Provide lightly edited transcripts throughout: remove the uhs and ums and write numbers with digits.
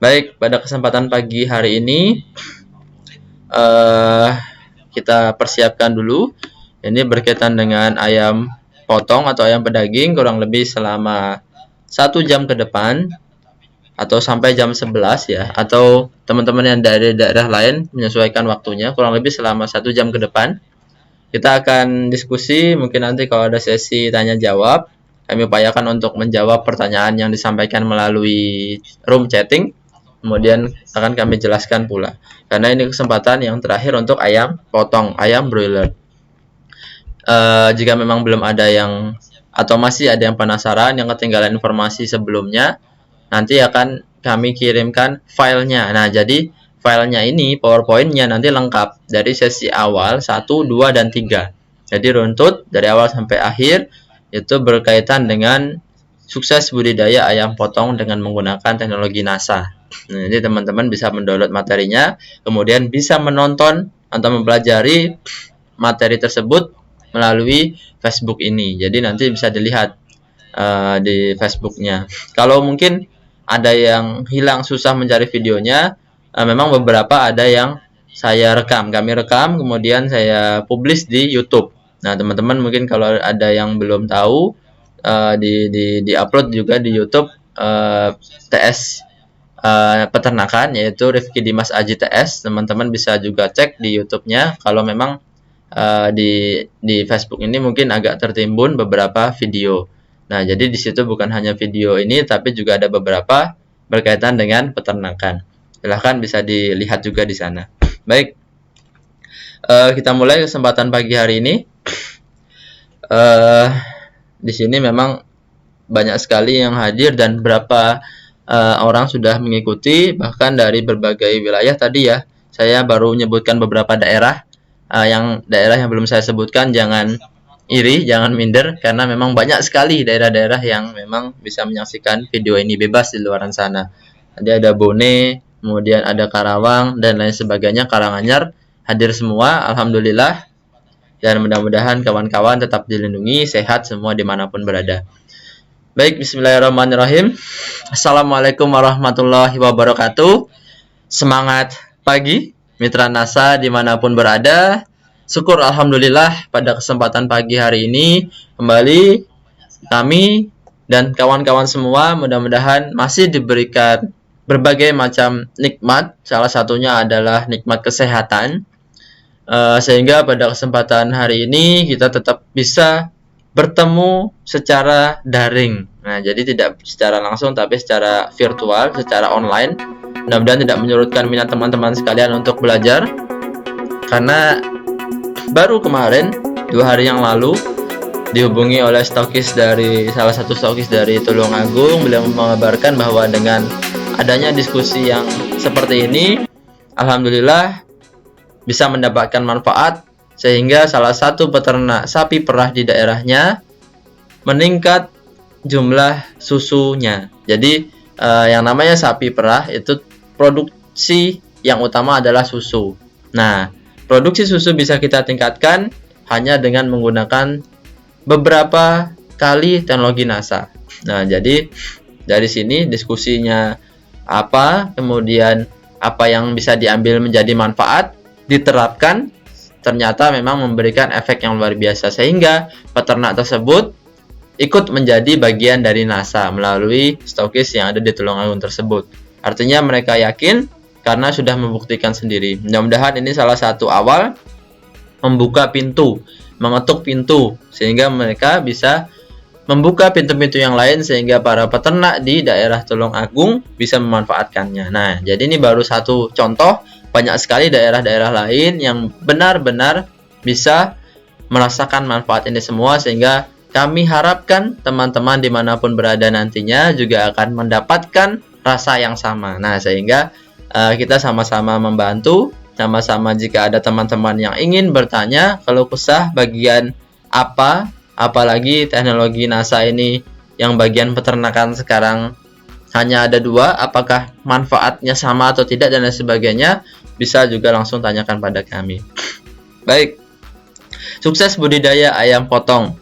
Baik, pada kesempatan pagi hari ini eh, kita persiapkan dulu. Ini berkaitan dengan ayam potong atau ayam pedaging kurang lebih selama 1 jam ke depan atau sampai jam 11 ya, atau teman-teman yang dari daerah lain menyesuaikan waktunya kurang lebih selama 1 jam ke depan. Kita akan diskusi, mungkin nanti kalau ada sesi tanya jawab, kami upayakan untuk menjawab pertanyaan yang disampaikan melalui room chatting. Kemudian akan kami jelaskan pula. Karena ini kesempatan yang terakhir untuk ayam potong, ayam broiler. Jika memang belum ada yang atau masih ada yang penasaran, yang ketinggalan informasi sebelumnya, nanti akan kami kirimkan filenya. Nah, jadi filenya ini, PowerPoint-nya nanti lengkap dari sesi awal 1, 2, dan 3. Jadi runtut dari awal sampai akhir itu berkaitan dengan sukses budidaya ayam potong dengan menggunakan teknologi NASA. Nah, jadi teman-teman bisa mendownload materinya, kemudian bisa menonton atau mempelajari materi tersebut melalui Facebook ini. Jadi nanti bisa dilihat di Facebooknya. Kalau mungkin ada yang hilang susah mencari videonya, memang beberapa ada yang kami rekam, kemudian saya publish di YouTube. Nah, teman-teman mungkin kalau ada yang belum tahu, di upload juga di YouTube TS peternakan, yaitu Rifki Dimas Aji TS. Teman-teman bisa juga cek di YouTube-nya. Kalau memang di Facebook ini mungkin agak tertimbun beberapa video. Nah, jadi di situ bukan hanya video ini, tapi juga ada beberapa berkaitan dengan peternakan. Silahkan bisa dilihat juga di sana. Baik, kita mulai kesempatan pagi hari ini. Di sini memang banyak sekali yang hadir dan berapa orang sudah mengikuti, bahkan dari berbagai wilayah tadi ya. Saya baru menyebutkan beberapa daerah. Yang daerah yang belum saya sebutkan jangan iri, jangan minder, karena memang banyak sekali daerah-daerah yang memang bisa menyaksikan video ini bebas di luar sana. Tadi ada Bone, kemudian ada Karawang, dan lain sebagainya, Karanganyar, hadir semua, alhamdulillah. Dan mudah-mudahan kawan-kawan tetap dilindungi, sehat semua dimanapun berada. Baik, bismillahirrahmanirrahim. Assalamualaikum warahmatullahi wabarakatuh. Semangat pagi, mitra NASA dimanapun berada. Syukur alhamdulillah pada kesempatan pagi hari ini kembali kami dan kawan-kawan semua mudah-mudahan masih diberikan berbagai macam nikmat. Salah satunya adalah nikmat kesehatan, sehingga pada kesempatan hari ini kita tetap bisa bertemu secara daring. Nah, jadi tidak secara langsung tapi secara virtual, secara online. Mudah-mudahan tidak menyurutkan minat teman-teman sekalian untuk belajar, karena baru kemarin 2 hari yang lalu dihubungi oleh salah satu stokis dari Tulungagung. Beliau mengabarkan bahwa dengan adanya diskusi yang seperti ini, alhamdulillah bisa mendapatkan manfaat, sehingga salah satu peternak sapi perah di daerahnya meningkat jumlah susunya. Jadi yang namanya sapi perah itu produksi yang utama adalah susu. Nah, produksi susu bisa kita tingkatkan hanya dengan menggunakan beberapa kali teknologi NASA. Nah, jadi dari sini diskusinya apa, kemudian apa yang bisa diambil menjadi manfaat, diterapkan, ternyata memang memberikan efek yang luar biasa, sehingga peternak tersebut ikut menjadi bagian dari NASA melalui stokis yang ada di Tulungagung tersebut. Artinya mereka yakin karena sudah membuktikan sendiri. Mudah-mudahan ini salah satu awal membuka pintu, mengetuk pintu, sehingga mereka bisa membuka pintu-pintu yang lain, sehingga para peternak di daerah Tulungagung bisa memanfaatkannya. Nah, jadi ini baru satu contoh, banyak sekali daerah-daerah lain yang benar-benar bisa merasakan manfaat ini semua, sehingga kami harapkan teman-teman dimanapun berada nantinya juga akan mendapatkan rasa yang sama. Nah, sehingga kita sama-sama membantu, sama-sama jika ada teman-teman yang ingin bertanya keluh kesah bagian apa, apalagi teknologi NASA ini yang bagian peternakan sekarang hanya ada 2, apakah manfaatnya sama atau tidak dan lain sebagainya, bisa juga langsung tanyakan pada kami. Baik, sukses budidaya ayam potong.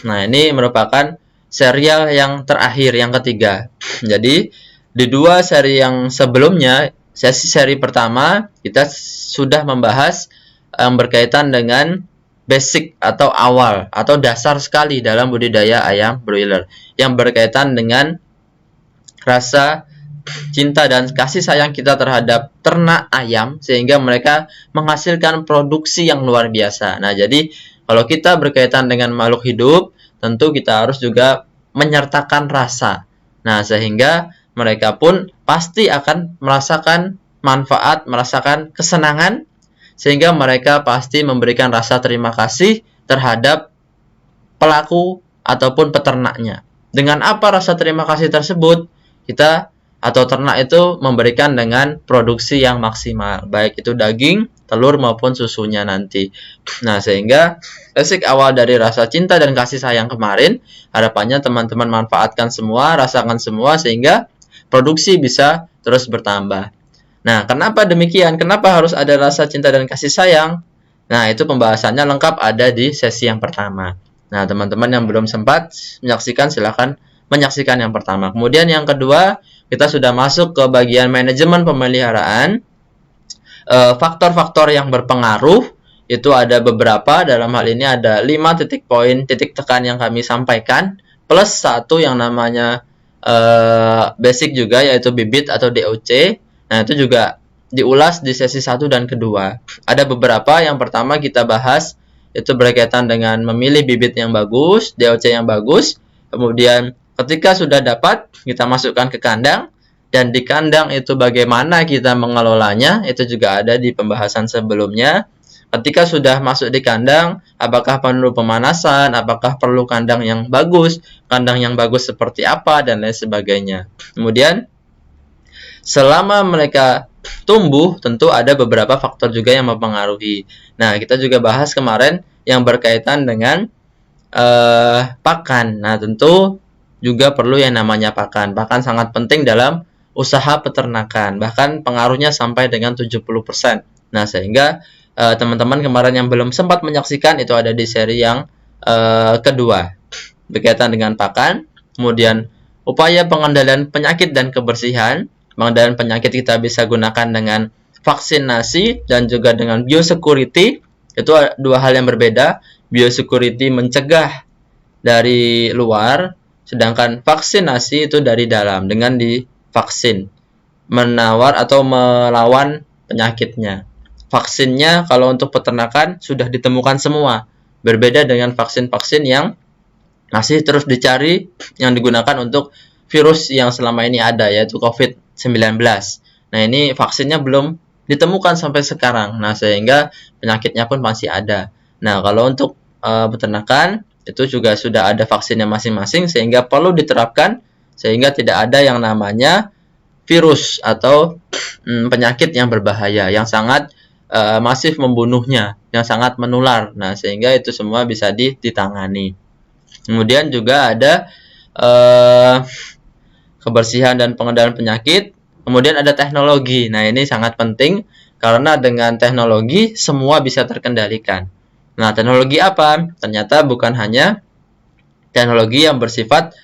Nah, ini merupakan serial yang terakhir, yang ketiga. Jadi Di 2 seri yang sebelumnya, seri pertama kita sudah membahas yang berkaitan dengan basic atau awal atau dasar sekali dalam budidaya ayam broiler yang berkaitan dengan rasa cinta dan kasih sayang kita terhadap ternak ayam sehingga mereka menghasilkan produksi yang luar biasa. Nah, jadi kalau kita berkaitan dengan makhluk hidup, tentu kita harus juga menyertakan rasa. Nah, sehingga mereka pun pasti akan merasakan manfaat, merasakan kesenangan, sehingga mereka pasti memberikan rasa terima kasih terhadap pelaku ataupun peternaknya. Dengan apa rasa terima kasih tersebut? Kita atau ternak itu memberikan dengan produksi yang maksimal, baik itu daging, telur maupun susunya nanti. Nah, sehingga basic awal dari rasa cinta dan kasih sayang kemarin, harapannya teman-teman manfaatkan semua, rasakan semua sehingga produksi bisa terus bertambah. Nah, kenapa demikian? Kenapa harus ada rasa cinta dan kasih sayang? Nah, itu pembahasannya lengkap ada di sesi yang pertama. Nah, teman-teman yang belum sempat menyaksikan, silahkan menyaksikan yang pertama. Kemudian yang kedua, kita sudah masuk ke bagian manajemen pemeliharaan. Faktor-faktor yang berpengaruh itu ada beberapa. Dalam hal ini ada 5 titik poin, titik tekan yang kami sampaikan, plus 1 yang namanya basic juga, yaitu bibit atau DOC. Nah, itu juga diulas di sesi 1 dan kedua. Ada beberapa. Yang pertama kita bahas itu berkaitan dengan memilih bibit yang bagus, DOC yang bagus. Kemudian ketika sudah dapat, kita masukkan ke kandang. Dan di kandang itu bagaimana kita mengelolanya, itu juga ada di pembahasan sebelumnya. Ketika sudah masuk di kandang, apakah perlu pemanasan, apakah perlu kandang yang bagus seperti apa, dan lain sebagainya. Kemudian, selama mereka tumbuh, tentu ada beberapa faktor juga yang mempengaruhi. Nah, kita juga bahas kemarin yang berkaitan dengan pakan. Nah, tentu juga perlu yang namanya pakan. Pakan sangat penting dalam usaha peternakan. Bahkan pengaruhnya sampai dengan 70%. Nah, sehingga teman-teman kemarin yang belum sempat menyaksikan itu ada di seri yang kedua. Berkaitan dengan pakan. Kemudian upaya pengendalian penyakit dan kebersihan. Pengendalian penyakit kita bisa gunakan dengan vaksinasi dan juga dengan biosecurity. Itu dua hal yang berbeda. Biosecurity mencegah dari luar, sedangkan vaksinasi itu dari dalam dengan divaksin, menawar atau melawan penyakitnya. Vaksinnya kalau untuk peternakan sudah ditemukan semua, berbeda dengan vaksin-vaksin yang masih terus dicari yang digunakan untuk virus yang selama ini ada, yaitu COVID-19. Nah, ini vaksinnya belum ditemukan sampai sekarang. Nah, sehingga penyakitnya pun masih ada. Nah, kalau untuk peternakan itu juga sudah ada vaksinnya masing-masing, sehingga perlu diterapkan sehingga tidak ada yang namanya virus atau penyakit yang berbahaya, yang sangat masif membunuhnya, yang sangat menular. Nah, sehingga itu semua bisa ditangani. Kemudian juga ada kebersihan dan pengendalian penyakit. Kemudian ada teknologi. Nah, ini sangat penting karena dengan teknologi semua bisa terkendalikan. Nah, teknologi apa? Ternyata bukan hanya teknologi yang bersifat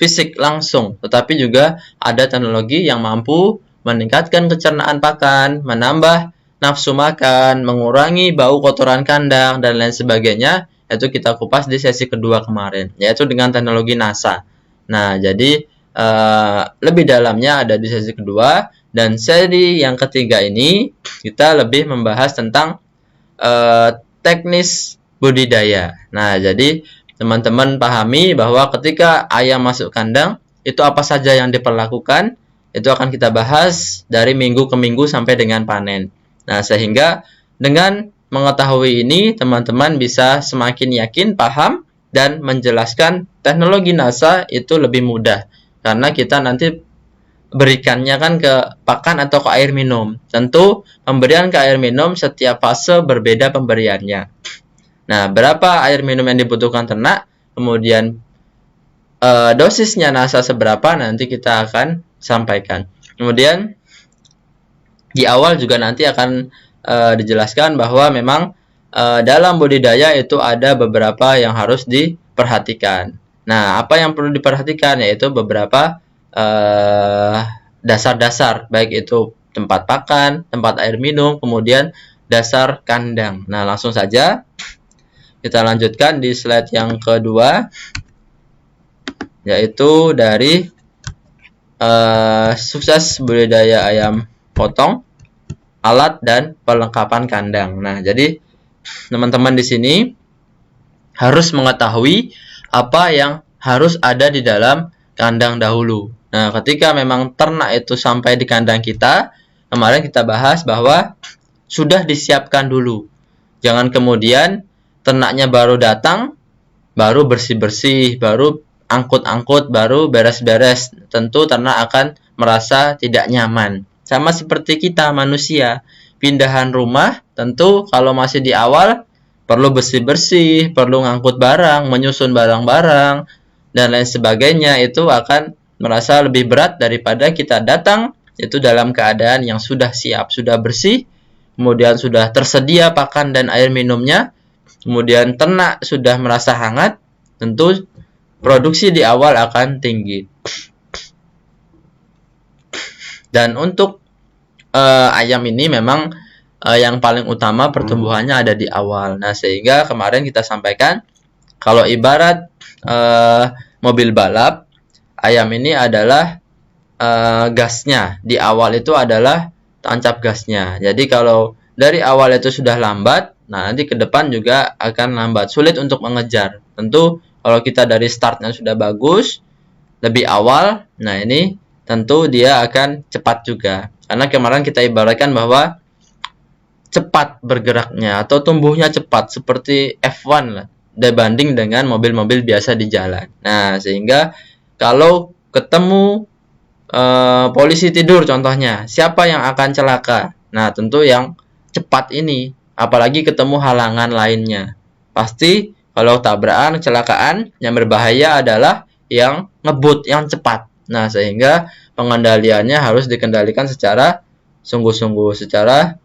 fisik langsung, tetapi juga ada teknologi yang mampu meningkatkan pencernaan pakan, menambah nafsu makan, mengurangi bau kotoran kandang, dan lain sebagainya. Itu kita kupas di sesi kedua kemarin, yaitu dengan teknologi NASA. Nah, jadi lebih dalamnya ada di sesi kedua, dan seri yang ketiga ini kita lebih membahas tentang teknis budidaya. Nah, jadi teman-teman pahami bahwa ketika ayam masuk kandang, itu apa saja yang diperlakukan, itu akan kita bahas dari minggu ke minggu sampai dengan panen. Nah, sehingga dengan mengetahui ini, teman-teman bisa semakin yakin, paham, dan menjelaskan teknologi NASA itu lebih mudah. Karena kita nanti berikannya kan ke pakan atau ke air minum. Tentu pemberian ke air minum setiap fase berbeda pemberiannya. Nah, berapa air minum yang dibutuhkan ternak, kemudian dosisnya NASA seberapa, nanti kita akan sampaikan. Kemudian di awal juga nanti akan dijelaskan bahwa memang dalam budidaya itu ada beberapa yang harus diperhatikan. Nah, apa yang perlu diperhatikan yaitu beberapa dasar-dasar, baik itu tempat pakan, tempat air minum, kemudian dasar kandang. Nah, langsung saja kita lanjutkan di slide yang kedua, yaitu dari sukses budidaya ayam potong, alat dan perlengkapan kandang. Nah, jadi teman-teman di sini harus mengetahui apa yang harus ada di dalam kandang dahulu. Nah, ketika memang ternak itu sampai di kandang kita, kemarin kita bahas bahwa sudah disiapkan dulu. Jangan kemudian ternaknya baru datang, baru bersih-bersih, baru angkut-angkut, baru beres-beres. Tentu ternak akan merasa tidak nyaman. Sama seperti kita manusia, pindahan rumah, tentu kalau masih di awal perlu bersih-bersih, perlu ngangkut barang, menyusun barang-barang, dan lain sebagainya. Itu akan merasa lebih berat daripada kita datang itu dalam keadaan yang sudah siap, sudah bersih, kemudian sudah tersedia pakan dan air minumnya, kemudian ternak sudah merasa hangat. Tentu produksi di awal akan tinggi. Dan untuk ayam ini memang yang paling utama pertumbuhannya ada di awal. Nah, sehingga kemarin kita sampaikan kalau ibarat mobil balap, ayam ini adalah gasnya. Di awal itu adalah tancap gasnya. Jadi kalau dari awal itu sudah lambat, nah nanti ke depan juga akan lambat, sulit untuk mengejar. Tentu kalau kita dari startnya sudah bagus, lebih awal, nah ini tentu dia akan cepat juga. Karena kemarin kita ibaratkan bahwa cepat bergeraknya atau tumbuhnya cepat seperti F1 lah, dibanding dengan mobil-mobil biasa di jalan. Nah, sehingga kalau ketemu polisi tidur contohnya, siapa yang akan celaka? Nah, tentu yang cepat ini, apalagi ketemu halangan lainnya. Pasti kalau tabrakan, kecelakaan, yang berbahaya adalah yang ngebut, yang cepat. Nah, sehingga pengendaliannya harus dikendalikan secara sungguh-sungguh, secara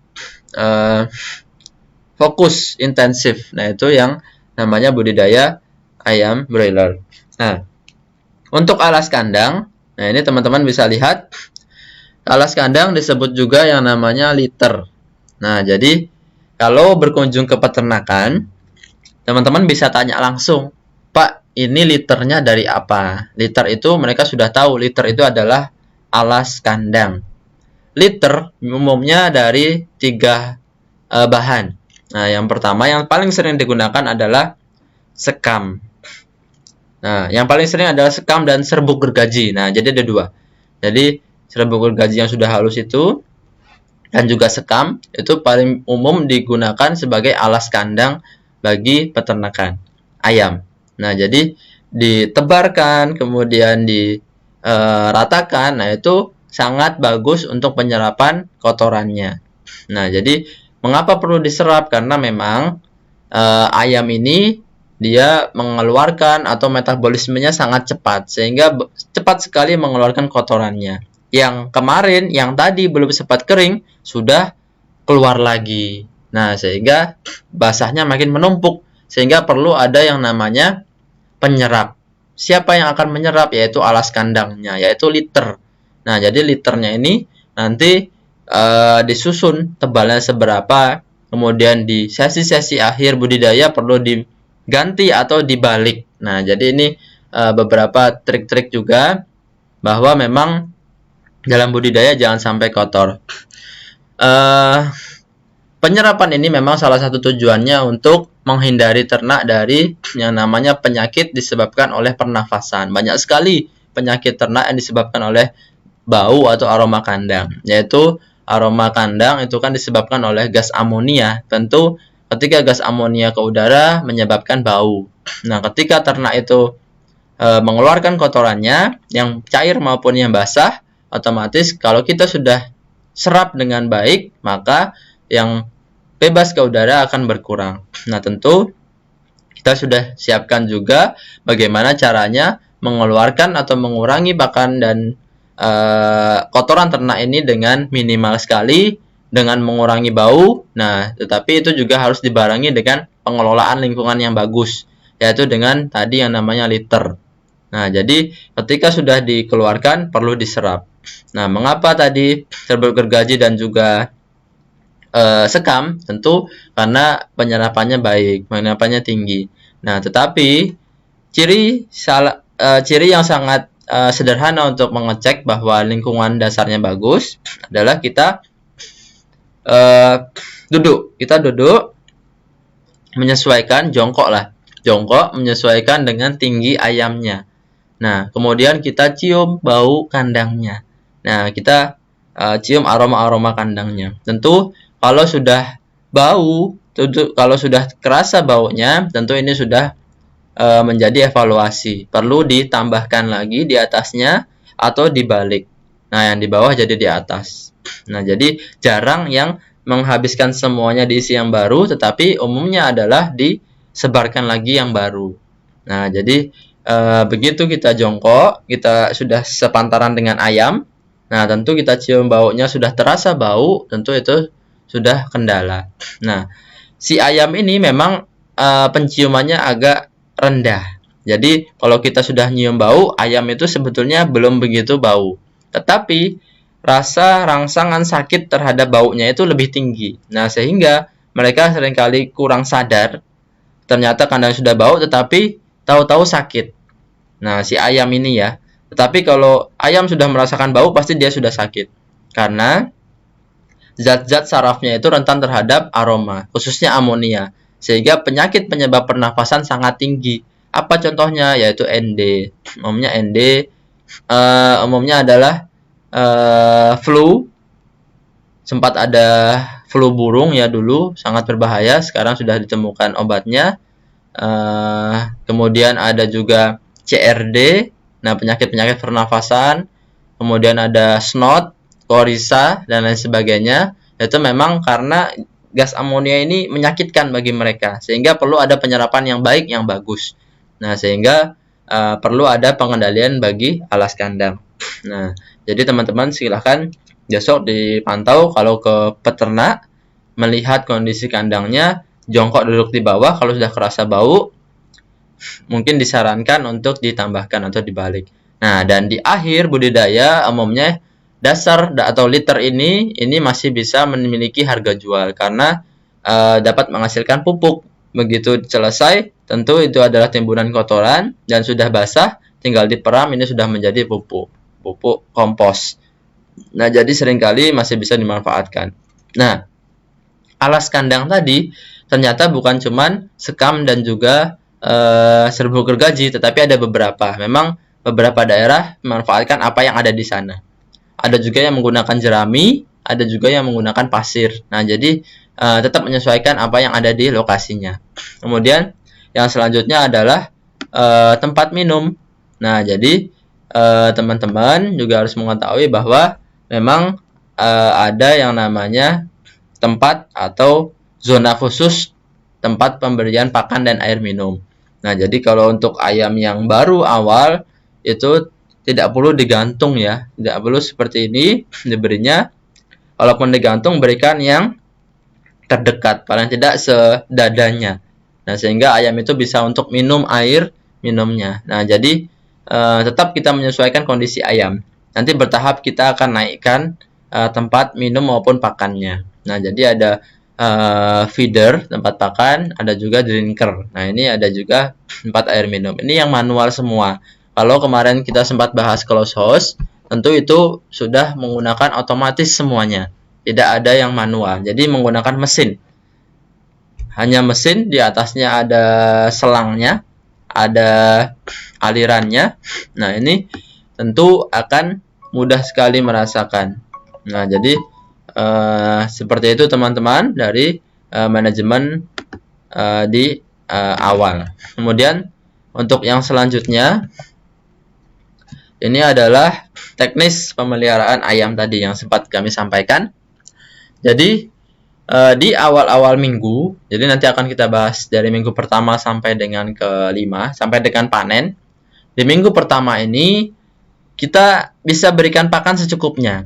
fokus, intensif. Nah, itu yang namanya budidaya ayam broiler. Nah, untuk alas kandang, nah ini teman-teman bisa lihat, alas kandang disebut juga yang namanya liter. Nah, jadi kalau berkunjung ke peternakan, teman-teman bisa tanya langsung, Pak, ini liternya dari apa? Liter itu mereka sudah tahu, liter itu adalah alas kandang. Liter umumnya dari 3 bahan. Nah, yang pertama yang paling sering digunakan adalah sekam. Nah, yang paling sering adalah sekam dan serbuk gergaji. Nah, jadi ada 2. Jadi serbuk gergaji yang sudah halus itu dan juga sekam itu paling umum digunakan sebagai alas kandang bagi peternakan ayam. Nah, jadi ditebarkan kemudian diratakan. Nah, itu sangat bagus untuk penyerapan kotorannya. Nah, jadi mengapa perlu diserap? Karena memang ayam ini dia mengeluarkan atau metabolismenya sangat cepat, sehingga cepat sekali mengeluarkan kotorannya. Yang kemarin, yang tadi belum sempat kering, sudah keluar lagi. Nah, sehingga basahnya makin menumpuk, sehingga perlu ada yang namanya penyerap. Siapa yang akan menyerap? Yaitu alas kandangnya, yaitu liter. Nah, jadi liternya ini nanti disusun tebalnya seberapa, kemudian di sesi-sesi akhir budidaya perlu diganti atau dibalik. Nah, jadi ini beberapa trik-trik juga bahwa memang dalam budidaya jangan sampai kotor. Penyerapan ini memang salah satu tujuannya untuk menghindari ternak dari yang namanya penyakit disebabkan oleh pernafasan. Banyak sekali penyakit ternak yang disebabkan oleh bau atau aroma kandang, yaitu aroma kandang itu kan disebabkan oleh gas amonia. Tentu ketika gas amonia ke udara menyebabkan bau. Nah, ketika ternak itu mengeluarkan kotorannya yang cair maupun yang basah, otomatis kalau kita sudah serap dengan baik, maka yang bebas ke udara akan berkurang. Nah, tentu kita sudah siapkan juga bagaimana caranya mengeluarkan atau mengurangi pakan dan kotoran ternak ini dengan minimal sekali, dengan mengurangi bau. Nah, tetapi itu juga harus dibarengi dengan pengelolaan lingkungan yang bagus, yaitu dengan tadi yang namanya liter. Nah, jadi ketika sudah dikeluarkan perlu diserap. Nah, mengapa tadi serbuk gergaji dan juga sekam? Tentu karena penyerapannya baik, penyerapannya tinggi. Nah, tetapi ciri yang sangat sederhana untuk mengecek bahwa lingkungan dasarnya bagus adalah kita duduk menyesuaikan, jongkok menyesuaikan dengan tinggi ayamnya. Nah, kemudian kita cium bau kandangnya. Nah, kita cium aroma-aroma kandangnya. Tentu kalau sudah kalau sudah kerasa baunya, tentu ini sudah menjadi evaluasi. Perlu ditambahkan lagi di atasnya atau dibalik. Nah, yang di bawah jadi di atas. Nah, jadi jarang yang menghabiskan semuanya diisi yang baru, tetapi umumnya adalah disebarkan lagi yang baru. Nah, jadi begitu kita jongkok, kita sudah sepantaran dengan ayam. Nah, tentu kita cium baunya sudah terasa bau, tentu itu sudah kendala. Nah, si ayam ini memang penciumannya agak rendah. Jadi, kalau kita sudah nyium bau, ayam itu sebetulnya belum begitu bau. Tetapi, rasa rangsangan sakit terhadap baunya itu lebih tinggi. Nah, sehingga mereka seringkali kurang sadar. Ternyata kandang sudah bau, tetapi tahu-tahu sakit. Nah, si ayam ini ya. Tetapi kalau ayam sudah merasakan bau, pasti dia sudah sakit. Karena zat-zat sarafnya itu rentan terhadap aroma, khususnya amonia. Sehingga penyakit penyebab pernafasan sangat tinggi. Apa contohnya? Yaitu ND. Umumnya ND, umumnya adalah flu. Sempat ada flu burung ya dulu, sangat berbahaya. Sekarang sudah ditemukan obatnya. Kemudian ada juga CRD, nah penyakit-penyakit pernafasan. Kemudian ada snot, korisa, dan lain sebagainya. Itu memang karena gas amonia ini menyakitkan bagi mereka, sehingga perlu ada penyerapan yang baik, yang bagus. Nah, sehingga perlu ada pengendalian bagi alas kandang. Nah, jadi teman-teman silahkan besok dipantau kalau ke peternak, melihat kondisi kandangnya, jongkok duduk di bawah. Kalau sudah kerasa bau, mungkin disarankan untuk ditambahkan atau dibalik. Nah, dan di akhir budidaya umumnya dasar atau liter ini masih bisa memiliki harga jual karena dapat menghasilkan pupuk. Begitu selesai, tentu itu adalah timbunan kotoran dan sudah basah, tinggal diperam, ini sudah menjadi pupuk kompos. Nah, jadi seringkali masih bisa dimanfaatkan. Nah, alas kandang tadi ternyata bukan cuman sekam dan juga serbuk gergaji, tetapi ada beberapa. Memang beberapa daerah memanfaatkan apa yang ada di sana. Ada juga yang menggunakan jerami, ada juga yang menggunakan pasir. Nah, jadi tetap menyesuaikan apa yang ada di lokasinya. Kemudian yang selanjutnya adalah tempat minum. Nah, jadi teman-teman juga harus mengetahui bahwa memang ada yang namanya tempat atau zona khusus tempat pemberian pakan dan air minum. Nah, jadi kalau untuk ayam yang baru awal itu tidak perlu digantung ya, tidak perlu seperti ini diberinya. Kalaupun digantung, berikan yang terdekat, paling tidak sedadanya. Nah, sehingga ayam itu bisa untuk minum air minumnya. Nah, jadi tetap kita menyesuaikan kondisi ayam. Nanti bertahap kita akan naikkan tempat minum maupun pakannya. Nah, jadi ada feeder, tempat pakan, ada juga drinker. Nah, ini ada juga tempat air minum. Ini yang manual semua. Kalau kemarin kita sempat bahas close house, tentu itu sudah menggunakan otomatis semuanya. Tidak ada yang manual. Jadi menggunakan mesin. Hanya mesin, di atasnya ada selangnya, ada alirannya. Nah, ini tentu akan mudah sekali merasakan. Nah, jadi seperti itu teman-teman dari manajemen di awal. Kemudian untuk yang selanjutnya, ini adalah teknis pemeliharaan ayam tadi yang sempat kami sampaikan. Jadi di awal-awal minggu, jadi nanti akan kita bahas dari minggu pertama sampai dengan ke-5, sampai dengan panen. Di minggu pertama ini kita bisa berikan pakan secukupnya.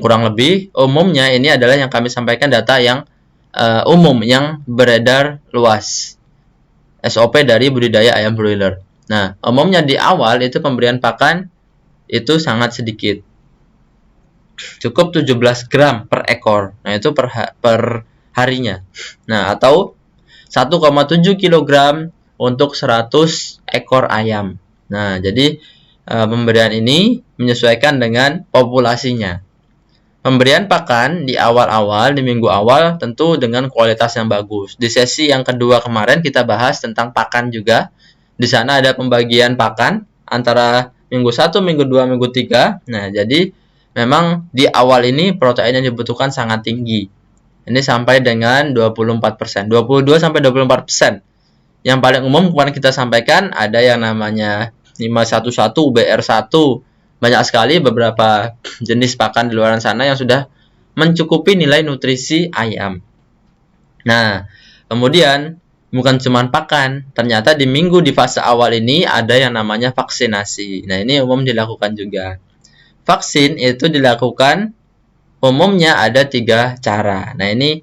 Kurang lebih umumnya ini adalah yang kami sampaikan data yang umum yang beredar luas. SOP dari budidaya ayam broiler. Nah, umumnya di awal itu pemberian pakan itu sangat sedikit. Cukup 17 gram per ekor. Nah, itu per harinya. Nah, atau 1,7 kilogram untuk 100 ekor ayam. Nah, jadi pemberian ini menyesuaikan dengan populasinya. Pemberian pakan di awal-awal, di minggu awal tentu dengan kualitas yang bagus. Di sesi yang kedua kemarin kita bahas tentang pakan juga. Di sana ada pembagian pakan antara minggu 1, minggu 2, minggu 3. Nah, jadi memang di awal ini protein yang dibutuhkan sangat tinggi. Ini sampai dengan 24%, 22 sampai 24%. Yang paling umum kemarin kita sampaikan ada yang namanya 511, BR1. Banyak sekali beberapa jenis pakan di luar sana yang sudah mencukupi nilai nutrisi ayam. Nah, kemudian bukan cuma pakan, ternyata di minggu di fase awal ini ada yang namanya vaksinasi. Nah, ini umum dilakukan juga. Vaksin itu dilakukan umumnya ada 3 cara. Nah, ini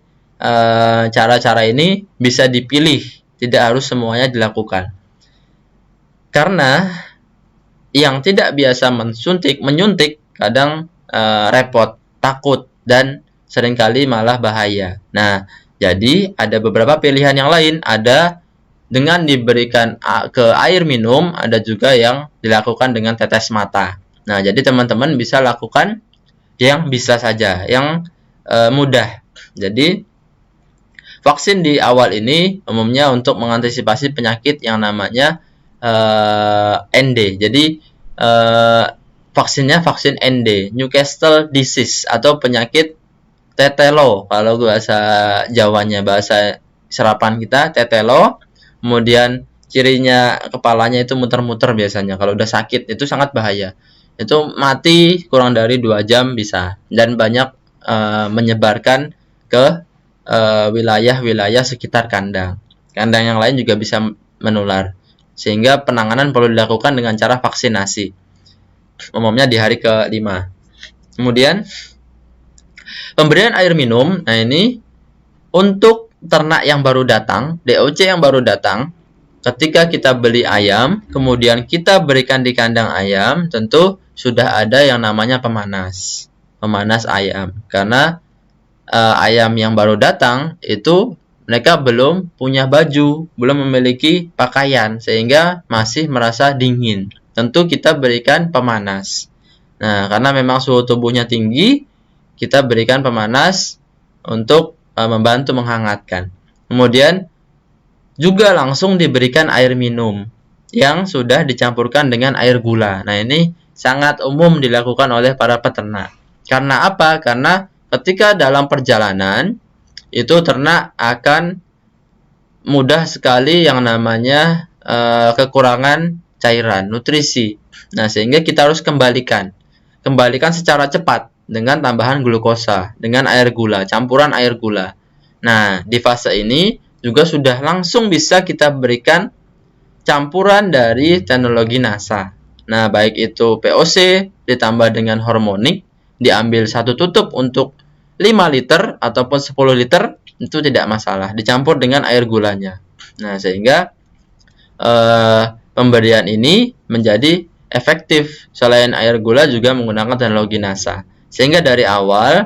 cara-cara ini bisa dipilih, tidak harus semuanya dilakukan. Karena yang tidak biasa menyuntik kadang repot, takut, dan seringkali malah bahaya. Nah, jadi ada beberapa pilihan yang lain. Ada dengan diberikan ke air minum, ada juga yang dilakukan dengan tetes mata. Nah, jadi teman-teman bisa lakukan yang bisa saja, yang mudah. Jadi, vaksin di awal ini umumnya untuk mengantisipasi penyakit yang namanya ND. Jadi vaksinnya vaksin ND, Newcastle disease, atau penyakit tetelo kalau bahasa Jawanya, bahasa serapan kita tetelo. Kemudian cirinya kepalanya itu muter-muter biasanya. Kalau udah sakit itu sangat bahaya. Itu mati kurang dari 2 jam bisa, dan banyak menyebarkan ke wilayah-wilayah sekitar kandang. Kandang yang lain juga bisa menular. Sehingga penanganan perlu dilakukan dengan cara vaksinasi. Umumnya di hari ke-5. Kemudian pemberian air minum. Nah, ini untuk ternak yang baru datang, DOC yang baru datang, ketika kita beli ayam, kemudian kita berikan di kandang ayam, tentu sudah ada yang namanya pemanas. Pemanas ayam. Karena ayam yang baru datang itu mereka belum punya baju, belum memiliki pakaian, sehingga masih merasa dingin. Tentu kita berikan pemanas. Nah, karena memang suhu tubuhnya tinggi, kita berikan pemanas untuk membantu menghangatkan. Kemudian juga langsung diberikan air minum yang sudah dicampurkan dengan air gula. Nah, ini sangat umum dilakukan oleh para peternak. Karena apa? Karena ketika dalam perjalanan itu ternak akan mudah sekali yang namanya kekurangan cairan, nutrisi. Nah, sehingga kita harus kembalikan secara cepat dengan tambahan glukosa, dengan air gula, campuran air gula. Nah, di fase ini juga sudah langsung bisa kita berikan campuran dari teknologi NASA. Nah, baik itu POC ditambah dengan hormonik, diambil 1 tutup untuk 5 liter ataupun 10 liter, itu tidak masalah, dicampur dengan air gulanya. Nah, sehingga pemberian ini menjadi efektif. Selain air gula juga menggunakan teknologi NASA. Sehingga dari awal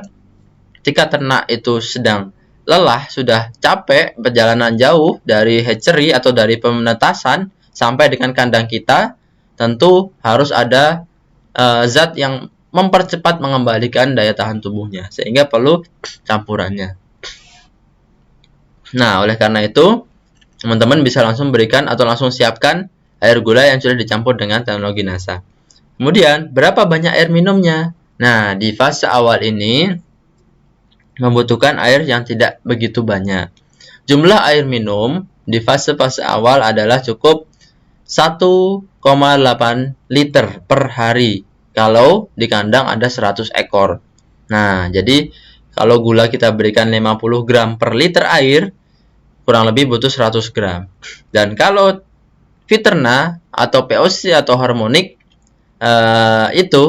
ketika ternak itu sedang lelah, sudah capek perjalanan jauh dari hatchery atau dari penetasan sampai dengan kandang kita, tentu harus ada zat yang mempercepat mengembalikan daya tahan tubuhnya, sehingga perlu campurannya. Nah, oleh karena itu, teman-teman bisa langsung berikan atau langsung siapkan air gula yang sudah dicampur dengan teknologi NASA. Kemudian, berapa banyak air minumnya? Nah, di fase awal ini membutuhkan air yang tidak begitu banyak. Jumlah air minum di fase-fase awal adalah cukup 1,8 liter per hari kalau di kandang ada 100 ekor. Nah, jadi kalau gula kita berikan 50 gram per liter air, kurang lebih butuh 100 gram. Dan kalau Viterna atau POC atau harmonik, itu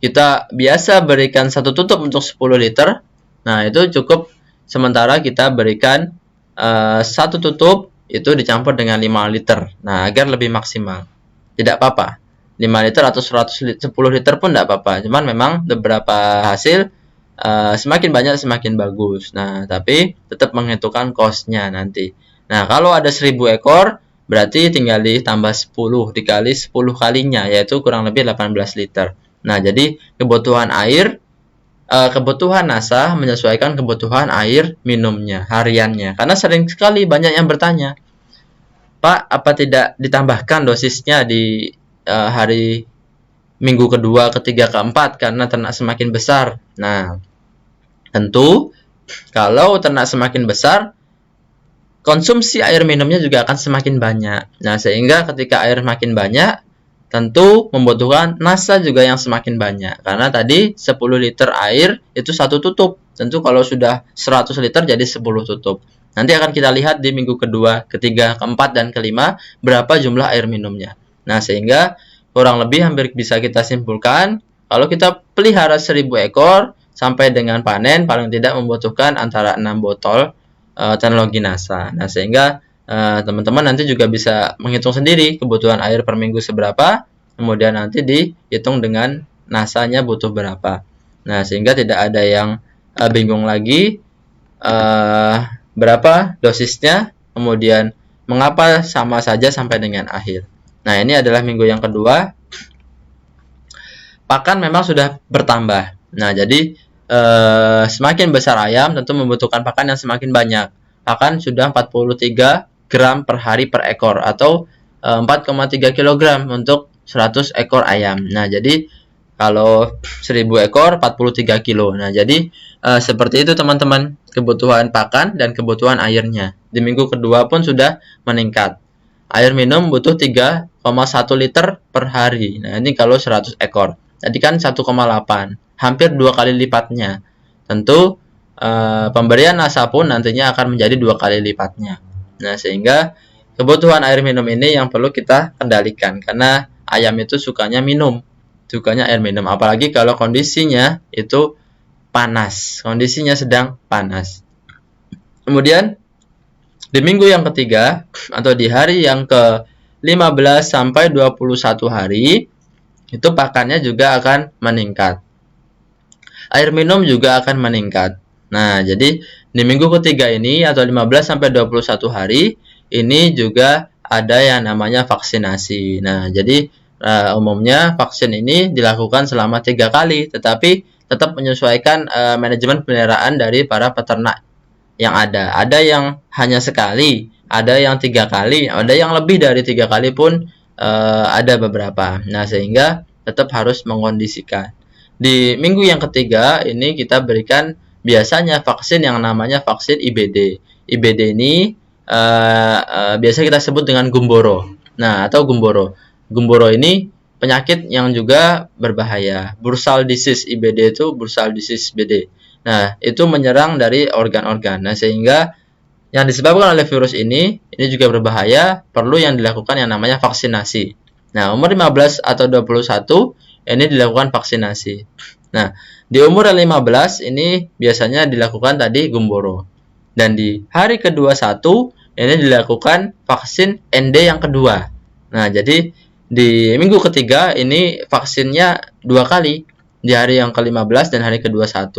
kita biasa berikan 1 tutup untuk 10 liter. Nah, itu cukup. Sementara kita berikan 1 tutup itu dicampur dengan 5 liter. Nah, agar lebih maksimal. tidak apa-apa. 5 liter atau 10 liter pun tidak apa-apa. Cuman memang beberapa hasil semakin banyak semakin bagus. Nah, tapi tetap menghitungkan cost-nya nanti. Nah, kalau ada 1000 ekor, berarti tinggal ditambah 10 dikali 10 kalinya, yaitu kurang lebih 18 liter. Nah, jadi kebutuhan air, kebutuhan NASA menyesuaikan kebutuhan air minumnya, hariannya. Karena sering sekali banyak yang bertanya, Pak, apa tidak ditambahkan dosisnya di hari minggu kedua, ketiga, keempat karena ternak semakin besar? Nah, tentu kalau ternak semakin besar, konsumsi air minumnya juga akan semakin banyak. Nah, sehingga ketika air makin banyak, tentu membutuhkan NASA juga yang semakin banyak. Karena tadi 10 liter air itu satu tutup. Tentu kalau sudah 100 liter jadi 10 tutup. Nanti akan kita lihat di minggu kedua, ketiga, keempat, dan kelima berapa jumlah air minumnya. Nah, sehingga kurang lebih hampir bisa kita simpulkan kalau kita pelihara 1000 ekor sampai dengan panen paling tidak membutuhkan antara 6 botol teknologi NASA. Nah, sehingga teman-teman nanti juga bisa menghitung sendiri kebutuhan air per minggu seberapa, kemudian nanti dihitung dengan NASA-nya butuh berapa. Nah, sehingga tidak ada yang bingung lagi berapa dosisnya, kemudian mengapa sama saja sampai dengan akhir. Nah, ini adalah minggu yang kedua. Pakan memang sudah bertambah. Nah, jadi semakin besar ayam tentu membutuhkan pakan yang semakin banyak. Pakan sudah 43 gram per hari per ekor atau 4,3 kg untuk 100 ekor ayam. Nah, jadi kalau 1000 ekor 43 kilo. Nah, jadi seperti itu teman-teman, kebutuhan pakan dan kebutuhan airnya. Di minggu kedua pun sudah meningkat. Air minum butuh 3,1 liter per hari. Nah, ini kalau 100 ekor. Tadi kan 1,8, hampir 2 kali lipatnya. Tentu pemberian NASA pun nantinya akan menjadi 2 kali lipatnya. Nah, sehingga kebutuhan air minum ini yang perlu kita kendalikan. Karena ayam itu sukanya minum, sukanya air minum. Apalagi kalau kondisinya itu panas, kondisinya sedang panas. Kemudian di minggu yang ketiga atau di hari yang ke-15 sampai 21 hari itu pakannya juga akan meningkat. Air minum juga akan meningkat. Nah, jadi di minggu ketiga ini atau 15 sampai 21 hari ini juga ada yang namanya vaksinasi. Nah, jadi umumnya vaksin ini dilakukan selama 3 kali, tetapi tetap menyesuaikan manajemen pemeliharaan dari para peternak yang ada. Ada yang hanya sekali, ada yang 3 kali, ada yang lebih dari 3 kali pun ada beberapa. Nah, sehingga tetap harus mengkondisikan. Di minggu yang ketiga ini kita berikan biasanya vaksin yang namanya vaksin IBD. IBD ini biasa kita sebut dengan gumboro. Nah, atau gumboro. Gumboro ini penyakit yang juga berbahaya. Bursal disease IBD itu bursal disease BD. Nah, itu menyerang dari organ-organ. Nah, sehingga yang disebabkan oleh virus ini juga berbahaya, perlu yang dilakukan yang namanya vaksinasi. Nah, umur 15 atau 21 ini dilakukan vaksinasi. Nah, di umur 15 ini biasanya dilakukan tadi gumboro. Dan di hari ke-21 ini dilakukan vaksin ND yang kedua. Nah, jadi di minggu ketiga ini vaksinnya 2 kali, di hari yang ke-15 dan hari ke-21.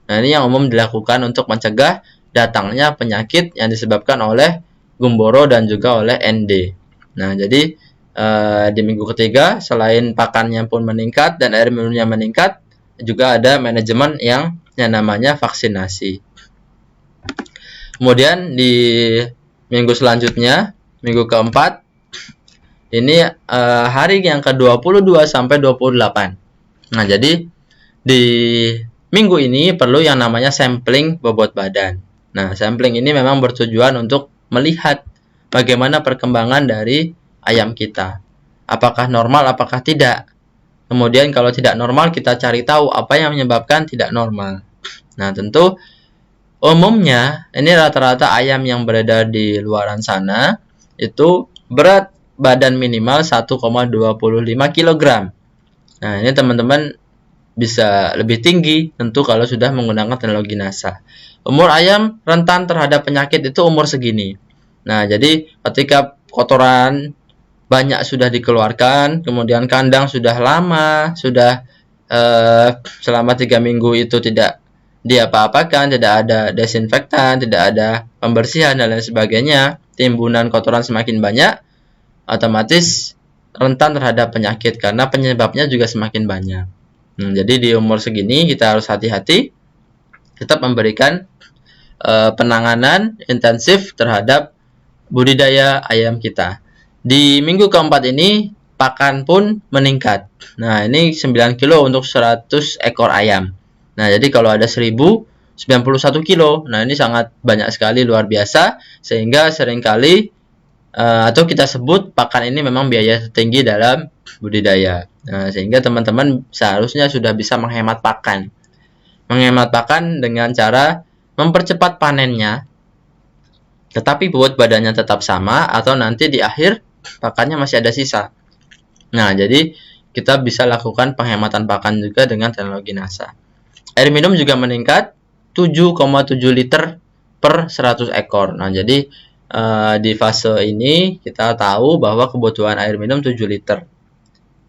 Nah, ini yang umum dilakukan untuk mencegah datangnya penyakit yang disebabkan oleh gumboro dan juga oleh ND. Nah, jadi di minggu ketiga selain pakannya pun meningkat dan air minumnya meningkat, juga ada manajemen yang namanya vaksinasi. Kemudian di minggu selanjutnya, minggu keempat, ini hari yang ke-22 sampai 28. Nah, jadi di minggu ini perlu yang namanya sampling bobot badan. Nah, sampling ini memang bertujuan untuk melihat bagaimana perkembangan dari ayam kita. Apakah normal, apakah tidak. Kemudian kalau tidak normal, kita cari tahu apa yang menyebabkan tidak normal. Nah, tentu umumnya ini rata-rata ayam yang beredar di luaran sana itu berat badan minimal 1,25 kg. Nah, ini teman-teman bisa lebih tinggi tentu kalau sudah menggunakan teknologi NASA. Umur ayam rentan terhadap penyakit itu umur segini. Nah, jadi ketika kotoran banyak sudah dikeluarkan, kemudian kandang sudah lama, sudah selama 3 minggu itu tidak diapa-apakan, tidak ada desinfektan, tidak ada pembersihan dan lain sebagainya, timbunan kotoran semakin banyak, otomatis rentan terhadap penyakit karena penyebabnya juga semakin banyak. Jadi di umur segini kita harus hati-hati, tetap memberikan penanganan intensif terhadap budidaya ayam kita. Di minggu keempat ini pakan pun meningkat. Nah, ini 9 kilo untuk 100 ekor ayam. Nah, jadi kalau ada 1091 kilo. Nah, ini sangat banyak sekali, luar biasa, sehingga seringkali atau kita sebut pakan ini memang biaya tertinggi dalam budidaya. Nah, sehingga teman-teman seharusnya sudah bisa menghemat pakan. Menghemat pakan dengan cara mempercepat panennya, tetapi buat badannya tetap sama, atau nanti di akhir pakannya masih ada sisa. Nah, jadi kita bisa lakukan penghematan pakan juga dengan teknologi NASA. Air minum juga meningkat 7,7 liter per 100 ekor. Nah, jadi di fase ini kita tahu bahwa kebutuhan air minum 7 liter.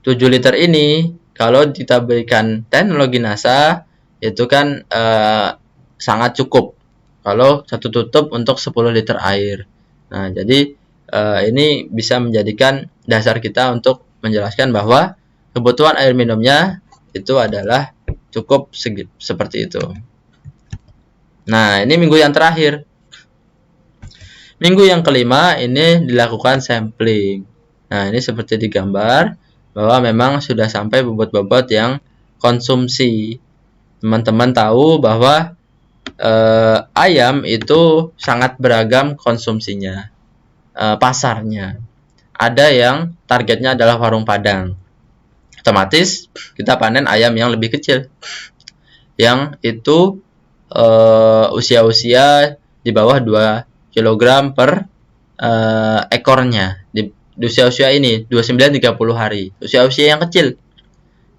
7 liter ini kalau kita berikan teknologi NASA itu kan sangat cukup kalau satu tutup untuk 10 liter air. Nah, jadi ini bisa menjadikan dasar kita untuk menjelaskan bahwa kebutuhan air minumnya itu adalah cukup seperti itu. Nah, ini minggu yang terakhir. Minggu yang kelima ini dilakukan sampling. Nah, ini seperti di gambar bahwa memang sudah sampai bobot-bobot yang konsumsi. Teman-teman tahu bahwa ayam itu sangat beragam konsumsinya, pasarnya. Ada yang targetnya adalah warung padang. Otomatis kita panen ayam yang lebih kecil, yang itu usia-usia di bawah 2 kg per ekornya. Di usia-usia ini 29-30 hari, usia-usia yang kecil.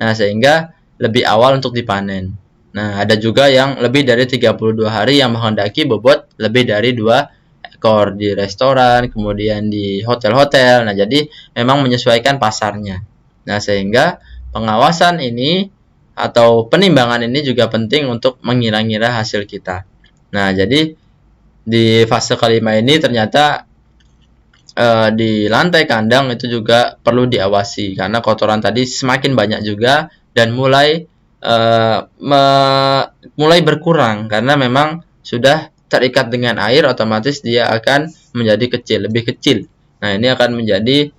Nah, sehingga lebih awal untuk dipanen. Nah, ada juga yang lebih dari 32 hari yang menghendaki bobot lebih dari 2 ekor di restoran, kemudian di hotel-hotel. Nah, jadi memang menyesuaikan pasarnya. Nah, sehingga pengawasan ini atau penimbangan ini juga penting untuk mengira-ngira hasil kita. Nah, jadi di fase kelima ini ternyata di lantai kandang itu juga perlu diawasi karena kotoran tadi semakin banyak juga dan mulai berkurang karena memang sudah terikat dengan air, otomatis dia akan menjadi kecil, lebih kecil. Nah, ini akan menjadi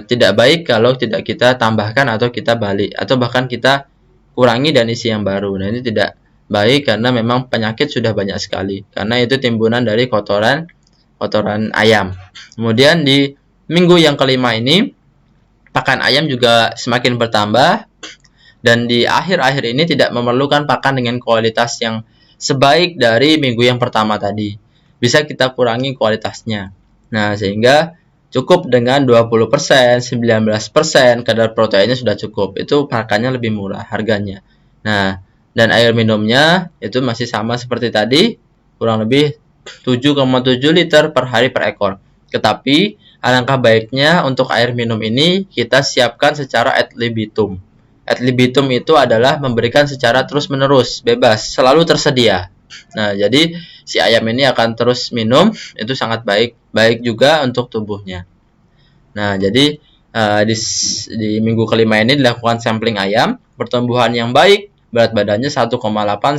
tidak baik kalau tidak kita tambahkan atau kita balik atau bahkan kita kurangi dan isi yang baru. Nah, ini tidak baik karena memang penyakit sudah banyak sekali karena itu timbunan dari kotoran ayam. Kemudian di minggu yang kelima ini pakan ayam juga semakin bertambah. Dan di akhir-akhir ini tidak memerlukan pakan dengan kualitas yang sebaik dari minggu yang pertama tadi. Bisa kita kurangi kualitasnya. Nah, sehingga cukup dengan 20%, 19% kadar proteinnya sudah cukup. Itu pakannya lebih murah harganya. Nah, dan air minumnya itu masih sama seperti tadi, kurang lebih 7,7 liter per hari per ekor. Tetapi, alangkah baiknya untuk air minum ini kita siapkan secara ad libitum. Ad libitum itu adalah memberikan secara terus-menerus, bebas, selalu tersedia. Nah, jadi si ayam ini akan terus minum, itu sangat baik juga untuk tubuhnya. Nah, jadi di minggu kelima ini dilakukan sampling ayam, pertumbuhan yang baik, berat badannya 1,8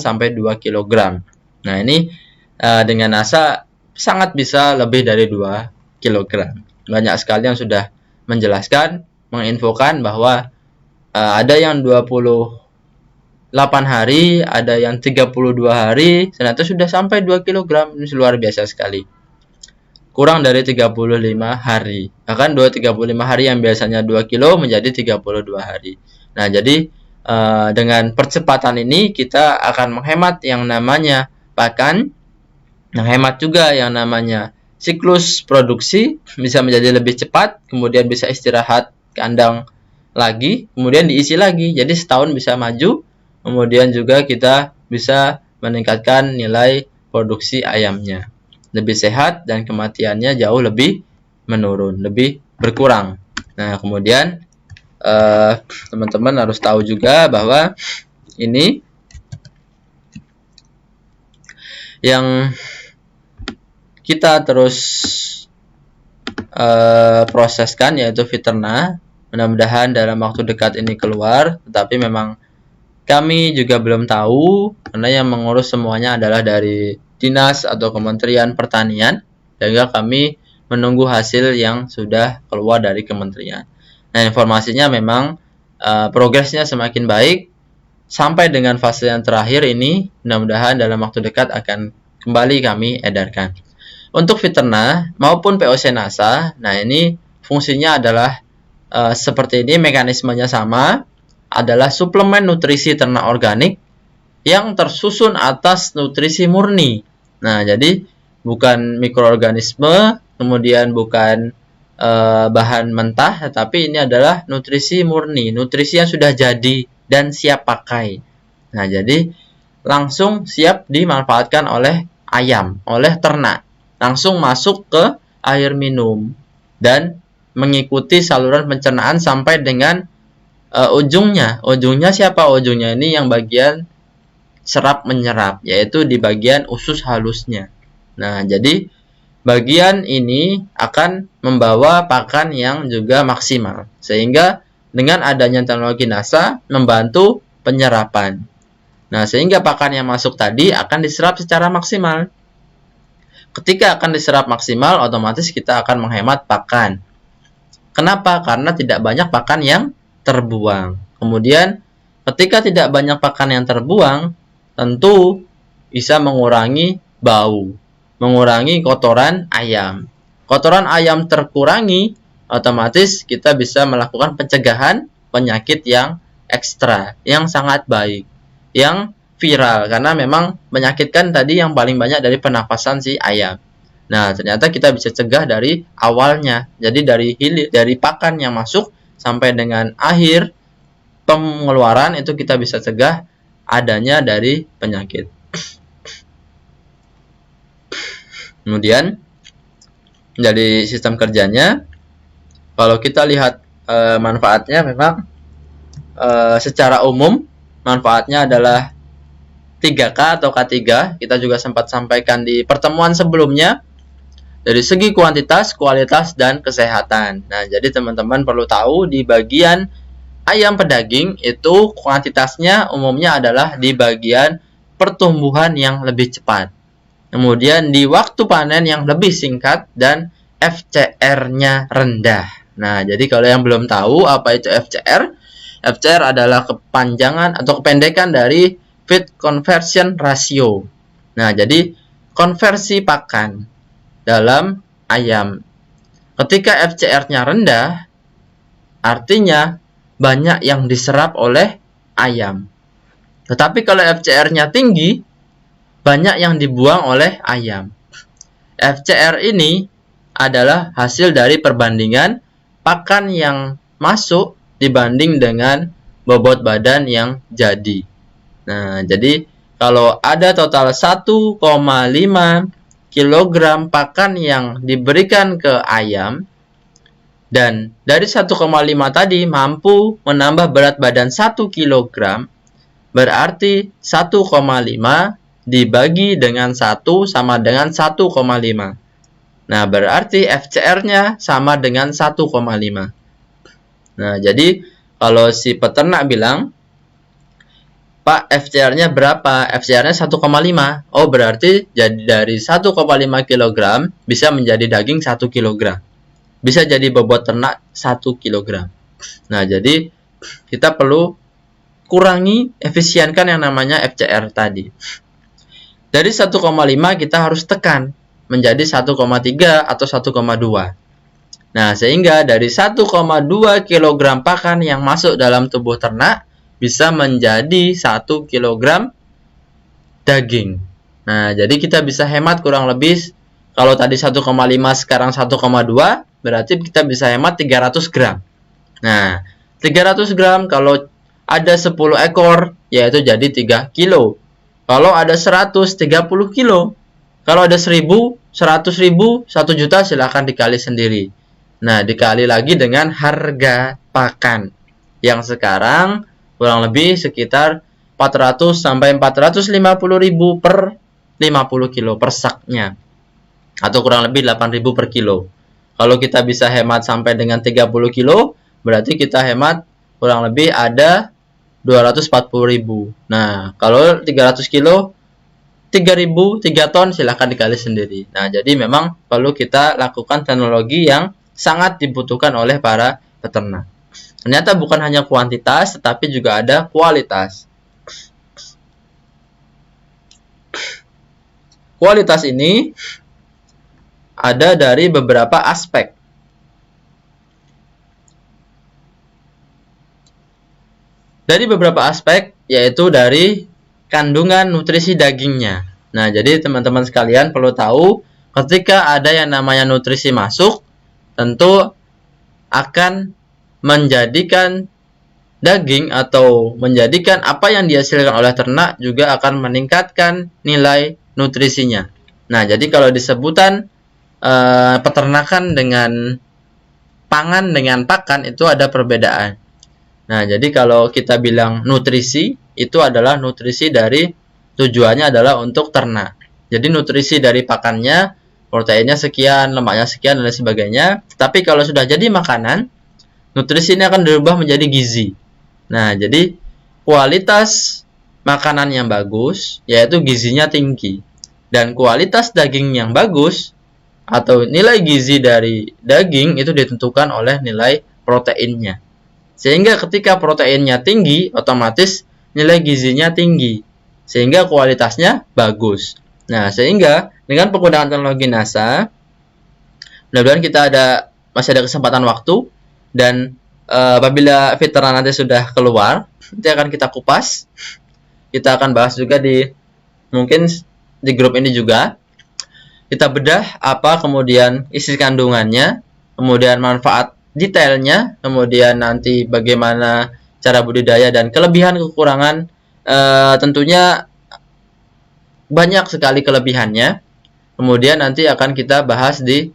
sampai 2 kg. Nah, ini dengan NASA sangat bisa lebih dari 2 kg. Banyak sekali yang sudah menjelaskan, menginfokan bahwa ada yang 28 hari, ada yang 32 hari, ternyata sudah sampai 2 kg. Ini luar biasa sekali. Kurang dari 35 hari. Bahkan 35 hari yang biasanya 2 kilo menjadi 32 hari. Nah, jadi dengan percepatan ini kita akan menghemat yang namanya pakan, menghemat juga yang namanya siklus produksi, bisa menjadi lebih cepat, kemudian bisa istirahat kandang lagi, kemudian diisi lagi, jadi setahun bisa maju, kemudian juga kita bisa meningkatkan nilai produksi ayamnya lebih sehat dan kematiannya jauh lebih menurun, lebih berkurang. Nah, kemudian teman-teman harus tahu juga bahwa ini yang kita terus proseskan yaitu Fiterna. Mudah-mudahan dalam waktu dekat ini keluar, tetapi memang kami juga belum tahu karena yang mengurus semuanya adalah dari dinas atau Kementerian Pertanian, sehingga kami menunggu hasil yang sudah keluar dari kementerian. Nah, informasinya memang progresnya semakin baik sampai dengan fase yang terakhir ini. Mudah-mudahan dalam waktu dekat akan kembali kami edarkan. Untuk Fiterna maupun POC NASA, nah ini fungsinya adalah seperti ini, mekanismenya sama, adalah suplemen nutrisi ternak organik yang tersusun atas nutrisi murni. Nah, jadi bukan mikroorganisme, kemudian bukan bahan mentah, tetapi ini adalah nutrisi murni, nutrisi yang sudah jadi dan siap pakai. Nah, jadi langsung siap dimanfaatkan oleh ayam, oleh ternak. Langsung masuk ke air minum dan mengikuti saluran pencernaan sampai dengan ujungnya. Ujungnya siapa? Ujungnya ini yang bagian serap menyerap, yaitu di bagian usus halusnya. Nah, jadi bagian ini akan membawa pakan yang juga maksimal, sehingga dengan adanya teknologi NASA membantu penyerapan. Nah, sehingga pakan yang masuk tadi akan diserap secara maksimal. Ketika akan diserap maksimal, otomatis kita akan menghemat pakan. Kenapa? Karena tidak banyak pakan yang terbuang. Kemudian, ketika tidak banyak pakan yang terbuang, tentu bisa mengurangi bau, mengurangi kotoran ayam. Kotoran ayam terkurangi, otomatis kita bisa melakukan pencegahan penyakit yang ekstra, yang sangat baik, yang viral, karena memang menyakitkan tadi yang paling banyak dari pernapasan si ayam. Nah, ternyata kita bisa cegah dari awalnya. Jadi dari pakan yang masuk sampai dengan akhir pengeluaran itu kita bisa cegah adanya dari penyakit. Kemudian dari sistem kerjanya, kalau kita lihat manfaatnya memang secara umum manfaatnya adalah 3K atau K3. Kita juga sempat sampaikan di pertemuan sebelumnya. Dari segi kuantitas, kualitas, dan kesehatan. Nah, jadi teman-teman perlu tahu di bagian ayam pedaging itu kuantitasnya umumnya adalah di bagian pertumbuhan yang lebih cepat. Kemudian di waktu panen yang lebih singkat dan FCR-nya rendah. Nah, jadi kalau yang belum tahu apa itu FCR, FCR adalah kepanjangan atau kependekan dari Feed Conversion Ratio. Nah, jadi konversi pakan dalam ayam. Ketika FCR-nya rendah, artinya banyak yang diserap oleh ayam. Tetapi kalau FCR-nya tinggi, banyak yang dibuang oleh ayam. FCR ini adalah hasil dari perbandingan pakan yang masuk dibanding dengan bobot badan yang jadi. Nah, jadi kalau ada total 1,5 kilogram pakan yang diberikan ke ayam, dan dari 1,5 tadi mampu menambah berat badan 1 kilogram, berarti 1,5 dibagi dengan 1 sama dengan 1,5. Nah, berarti FCR-nya sama dengan 1,5. Nah, jadi kalau si peternak bilang, Pak, FCR-nya berapa? FCR-nya 1,5. Oh, berarti jadi dari 1,5 kg bisa menjadi daging 1 kg. Bisa jadi bobot ternak 1 kg. Nah, jadi kita perlu kurangi, efisienkan yang namanya FCR tadi. Dari 1,5 kita harus tekan menjadi 1,3 atau 1,2. Nah, sehingga dari 1,2 kg pakan yang masuk dalam tubuh ternak bisa menjadi 1 kg daging. Nah, jadi kita bisa hemat kurang lebih, kalau tadi 1,5 sekarang 1,2, berarti kita bisa hemat 300 gram. Nah, 300 gram kalau ada 10 ekor, yaitu jadi 3 kilo. Kalau ada 130 kilo. Kalau ada 1000, 100 ribu, 1 juta, silahkan dikali sendiri. Nah, dikali lagi dengan harga pakan yang sekarang kurang lebih sekitar 400 sampai 450.000 per 50 kilo per saknya, atau kurang lebih 8.000 per kilo. Kalau kita bisa hemat sampai dengan 30 kilo, berarti kita hemat kurang lebih ada 240.000. Nah, kalau 300 kilo 3.000, 3 ton, silahkan dikali sendiri. Nah, jadi memang perlu kita lakukan teknologi yang sangat dibutuhkan oleh para peternak. Ternyata bukan hanya kuantitas, tetapi juga ada kualitas. Kualitas ini ada dari beberapa aspek. Dari beberapa aspek, yaitu dari kandungan nutrisi dagingnya. Nah, jadi teman-teman sekalian perlu tahu, ketika ada yang namanya nutrisi masuk, tentu akan menjadikan daging atau menjadikan apa yang dihasilkan oleh ternak juga akan meningkatkan nilai nutrisinya. Nah, jadi kalau disebutan peternakan dengan pangan dengan pakan itu ada perbedaan. Nah, jadi kalau kita bilang nutrisi, itu adalah nutrisi dari tujuannya adalah untuk ternak. Jadi nutrisi dari pakannya, proteinnya sekian, lemaknya sekian, dan lain sebagainya. Tapi kalau sudah jadi makanan, nutrisi ini akan dirubah menjadi gizi. Nah, jadi kualitas makanan yang bagus, yaitu gizinya tinggi. Dan kualitas daging yang bagus, atau nilai gizi dari daging, itu ditentukan oleh nilai proteinnya. Sehingga ketika proteinnya tinggi, otomatis nilai gizinya tinggi. Sehingga kualitasnya bagus. Nah, sehingga dengan penggunaan teknologi NASA, mudah-mudahan kita masih ada kesempatan waktu, dan apabila veteran nanti sudah keluar, nanti akan kita kupas. Kita akan bahas juga mungkin di grup ini juga. Kita bedah apa kemudian isi kandungannya, kemudian manfaat detailnya, kemudian nanti bagaimana cara budidaya dan kelebihan kekurangan. Tentunya banyak sekali kelebihannya. Kemudian nanti akan kita bahas di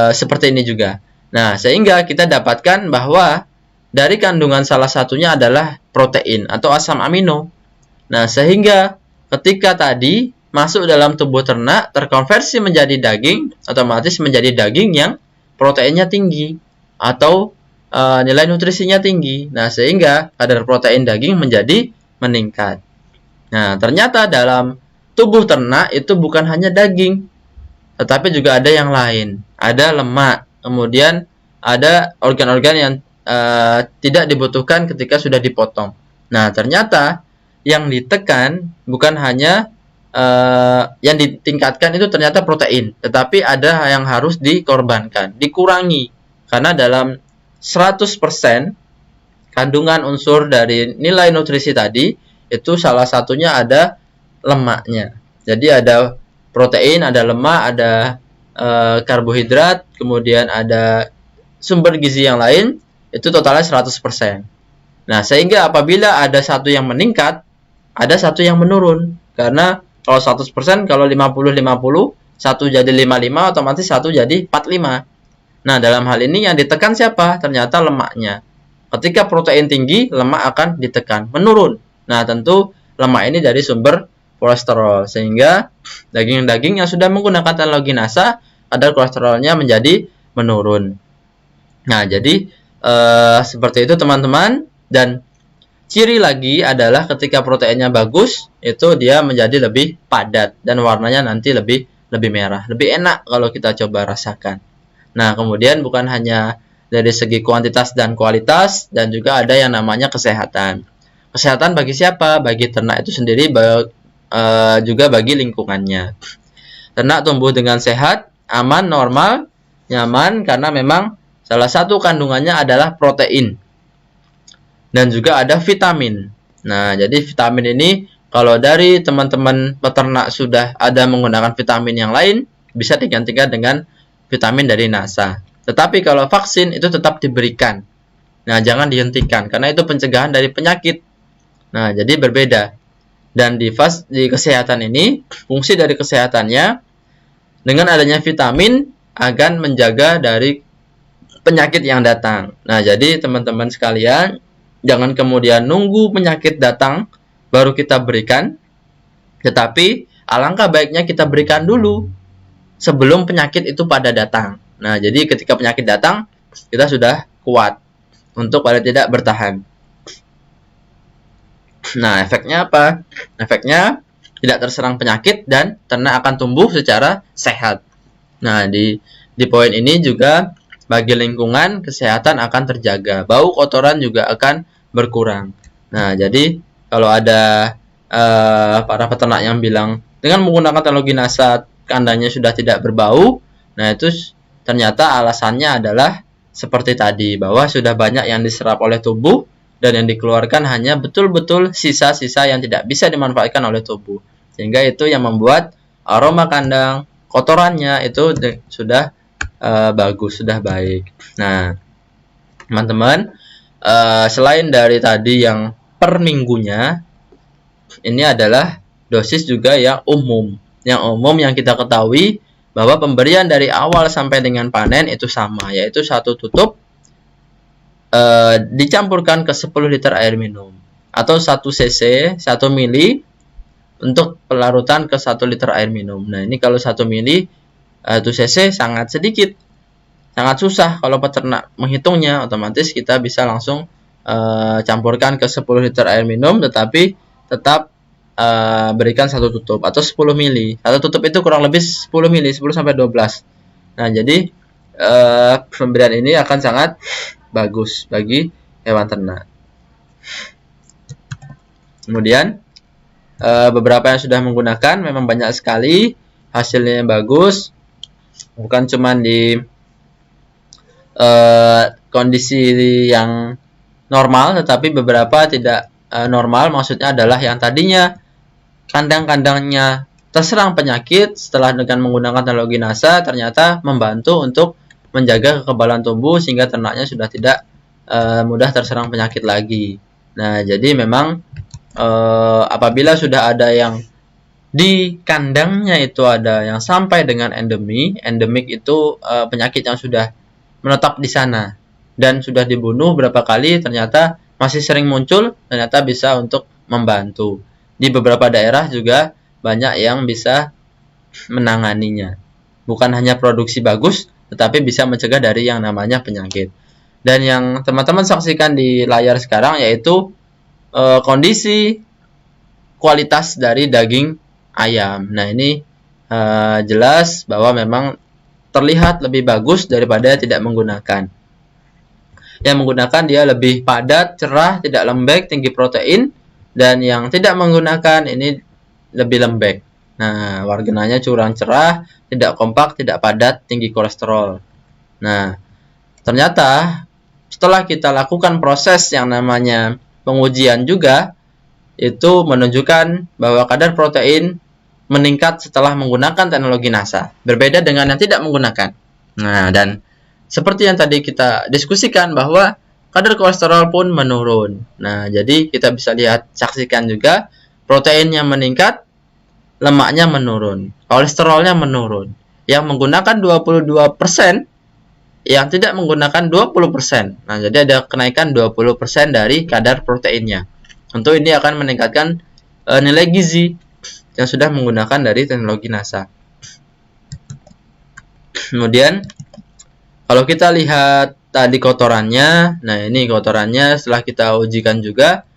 seperti ini juga. Nah, sehingga kita dapatkan bahwa dari kandungan salah satunya adalah protein atau asam amino. Nah, sehingga ketika tadi masuk dalam tubuh ternak, terkonversi menjadi daging, otomatis menjadi daging yang proteinnya tinggi atau nilai nutrisinya tinggi. Nah, sehingga kadar protein daging menjadi meningkat. Nah, ternyata dalam tubuh ternak itu bukan hanya daging, tetapi juga ada yang lain. Ada lemak, kemudian ada organ-organ yang tidak dibutuhkan ketika sudah dipotong. Nah, ternyata yang ditekan bukan hanya yang ditingkatkan itu ternyata protein, tetapi ada yang harus dikorbankan, dikurangi. Karena dalam 100% kandungan unsur dari nilai nutrisi tadi, itu salah satunya ada lemaknya. Jadi ada protein, ada lemak, ada karbohidrat, kemudian ada sumber gizi yang lain, itu totalnya 100%. Nah, sehingga apabila ada satu yang meningkat, ada satu yang menurun. Karena kalau 100%, kalau 50-50, satu jadi 55, otomatis satu jadi 45. Nah, dalam hal ini yang ditekan siapa? Ternyata lemaknya. Ketika protein tinggi, lemak akan ditekan, menurun. Nah, tentu lemak ini dari sumber kolesterol. Sehingga daging-daging yang sudah menggunakan teknologi NASA, kadar kolesterolnya menjadi menurun. Nah, jadi seperti itu teman-teman. Dan ciri lagi adalah ketika proteinnya bagus, itu dia menjadi lebih padat dan warnanya nanti lebih merah, lebih enak kalau kita coba rasakan. Nah, kemudian bukan hanya dari segi kuantitas dan kualitas, dan juga ada yang namanya kesehatan. Kesehatan bagi siapa? Bagi ternak itu sendiri, juga bagi lingkungannya. Ternak tumbuh dengan sehat, aman, normal, nyaman, karena memang salah satu kandungannya adalah protein. Dan juga ada vitamin. Nah, jadi vitamin ini kalau dari teman-teman peternak sudah ada menggunakan vitamin yang lain, bisa digantikan dengan vitamin dari NASA. Tetapi kalau vaksin itu tetap diberikan. Nah, jangan dihentikan karena itu pencegahan dari penyakit. Nah, jadi berbeda. Dan di kesehatan ini, fungsi dari kesehatannya dengan adanya vitamin akan menjaga dari penyakit yang datang. Nah, jadi teman-teman sekalian, jangan kemudian nunggu penyakit datang baru kita berikan, tetapi alangkah baiknya kita berikan dulu sebelum penyakit itu pada datang. Nah, jadi ketika penyakit datang, kita sudah kuat untuk paling tidak bertahan. Nah, efeknya apa? Efeknya tidak terserang penyakit dan ternak akan tumbuh secara sehat. Nah, di poin ini juga bagi lingkungan kesehatan akan terjaga. Bau kotoran juga akan berkurang. Nah, jadi kalau ada para peternak yang bilang dengan menggunakan teknologi NASA kandangnya sudah tidak berbau, nah itu ternyata alasannya adalah seperti tadi, bahwa sudah banyak yang diserap oleh tubuh dan yang dikeluarkan hanya betul-betul sisa-sisa yang tidak bisa dimanfaatkan oleh tubuh. Sehingga itu yang membuat aroma kandang, kotorannya itu sudah bagus, sudah baik. Nah, teman-teman, selain dari tadi yang per minggunya, ini adalah dosis juga yang umum. Yang umum yang kita ketahui bahwa pemberian dari awal sampai dengan panen itu sama, yaitu 1 tutup dicampurkan ke 10 liter air minum, atau 1 cc, 1 mili untuk pelarutan ke 1 liter air minum. Nah, ini kalau 1 mili 1 cc sangat sedikit, sangat susah kalau peternak menghitungnya. Otomatis kita bisa langsung campurkan ke 10 liter air minum, tetapi tetap berikan 1 tutup atau 10 mili. 1 tutup itu kurang lebih 10 mili, 10 sampai 12. Nah, jadi pemberian ini akan sangat bagus bagi hewan ternak. Kemudian beberapa yang sudah menggunakan memang banyak sekali, hasilnya yang bagus, bukan cuma di kondisi yang normal, tetapi beberapa tidak normal. Maksudnya adalah yang tadinya kandang-kandangnya terserang penyakit, setelah dengan menggunakan teknologi NASA ternyata membantu untuk menjaga kekebalan tubuh sehingga ternaknya sudah tidak mudah terserang penyakit lagi. Nah, jadi memang apabila sudah ada yang di kandangnya itu ada yang sampai dengan endemik itu penyakit yang sudah menetap di sana dan sudah dibunuh berapa kali, ternyata masih sering muncul, ternyata bisa untuk membantu. Di beberapa daerah juga banyak yang bisa menanganinya. Bukan hanya produksi bagus, tetapi bisa mencegah dari yang namanya penyakit. Dan yang teman-teman saksikan di layar sekarang yaitu kondisi kualitas dari daging ayam. Nah, ini jelas bahwa memang terlihat lebih bagus daripada tidak menggunakan. Yang menggunakan dia lebih padat, cerah, tidak lembek, tinggi protein, dan yang tidak menggunakan ini lebih lembek. Nah, warnanya curang cerah, tidak kompak, tidak padat, tinggi kolesterol. Nah, ternyata setelah kita lakukan proses yang namanya pengujian juga, itu menunjukkan bahwa kadar protein meningkat setelah menggunakan teknologi NASA. Berbeda dengan yang tidak menggunakan. Nah, dan seperti yang tadi kita diskusikan bahwa kadar kolesterol pun menurun. Nah, jadi kita bisa lihat, saksikan juga proteinnya meningkat, lemaknya menurun, kolesterolnya menurun. Yang menggunakan 22%, yang tidak menggunakan 20%. Nah, jadi ada kenaikan 20% dari kadar proteinnya. Tentu ini akan meningkatkan nilai gizi yang sudah menggunakan dari teknologi NASA. Kemudian kalau kita lihat tadi kotorannya, nah ini kotorannya setelah kita ujikan juga,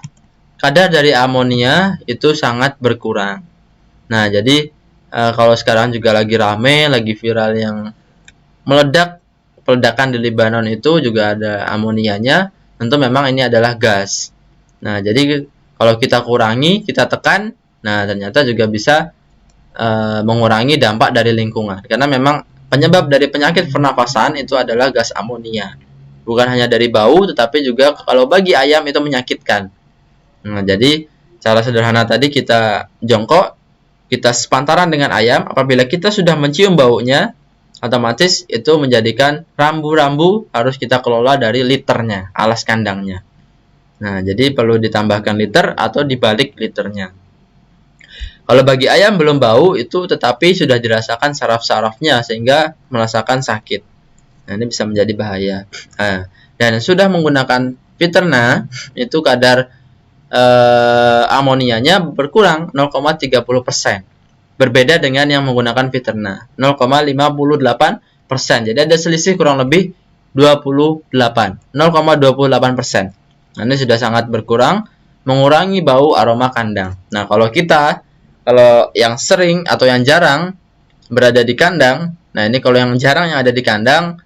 kadar dari amonia itu sangat berkurang. Nah, jadi kalau sekarang juga lagi rame, lagi viral yang peledakan di Lebanon itu juga ada amonianya, tentu memang ini adalah gas. Nah, jadi kalau kita kurangi, kita tekan, nah ternyata juga bisa mengurangi dampak dari lingkungan. Karena memang penyebab dari penyakit pernafasan itu adalah gas amonia. Bukan hanya dari bau, tetapi juga kalau bagi ayam itu menyakitkan. Nah, jadi cara sederhana tadi kita jongkok, kita sepantaran dengan ayam. Apabila kita sudah mencium baunya, otomatis itu menjadikan rambu-rambu harus kita kelola dari liternya, alas kandangnya. Nah, jadi perlu ditambahkan liter atau dibalik liternya. Kalau bagi ayam belum bau itu tetapi sudah dirasakan saraf-sarafnya sehingga merasakan sakit. Nah, ini bisa menjadi bahaya. Nah, dan sudah menggunakan Viterna itu kadar amonianya berkurang 0,30%. Berbeda dengan yang menggunakan Viterna 0,58%. Jadi ada selisih kurang lebih 0,28%. Nah, ini sudah sangat berkurang, mengurangi bau aroma kandang. Nah, kalau yang sering atau yang jarang berada di kandang, nah ini kalau yang jarang yang ada di kandang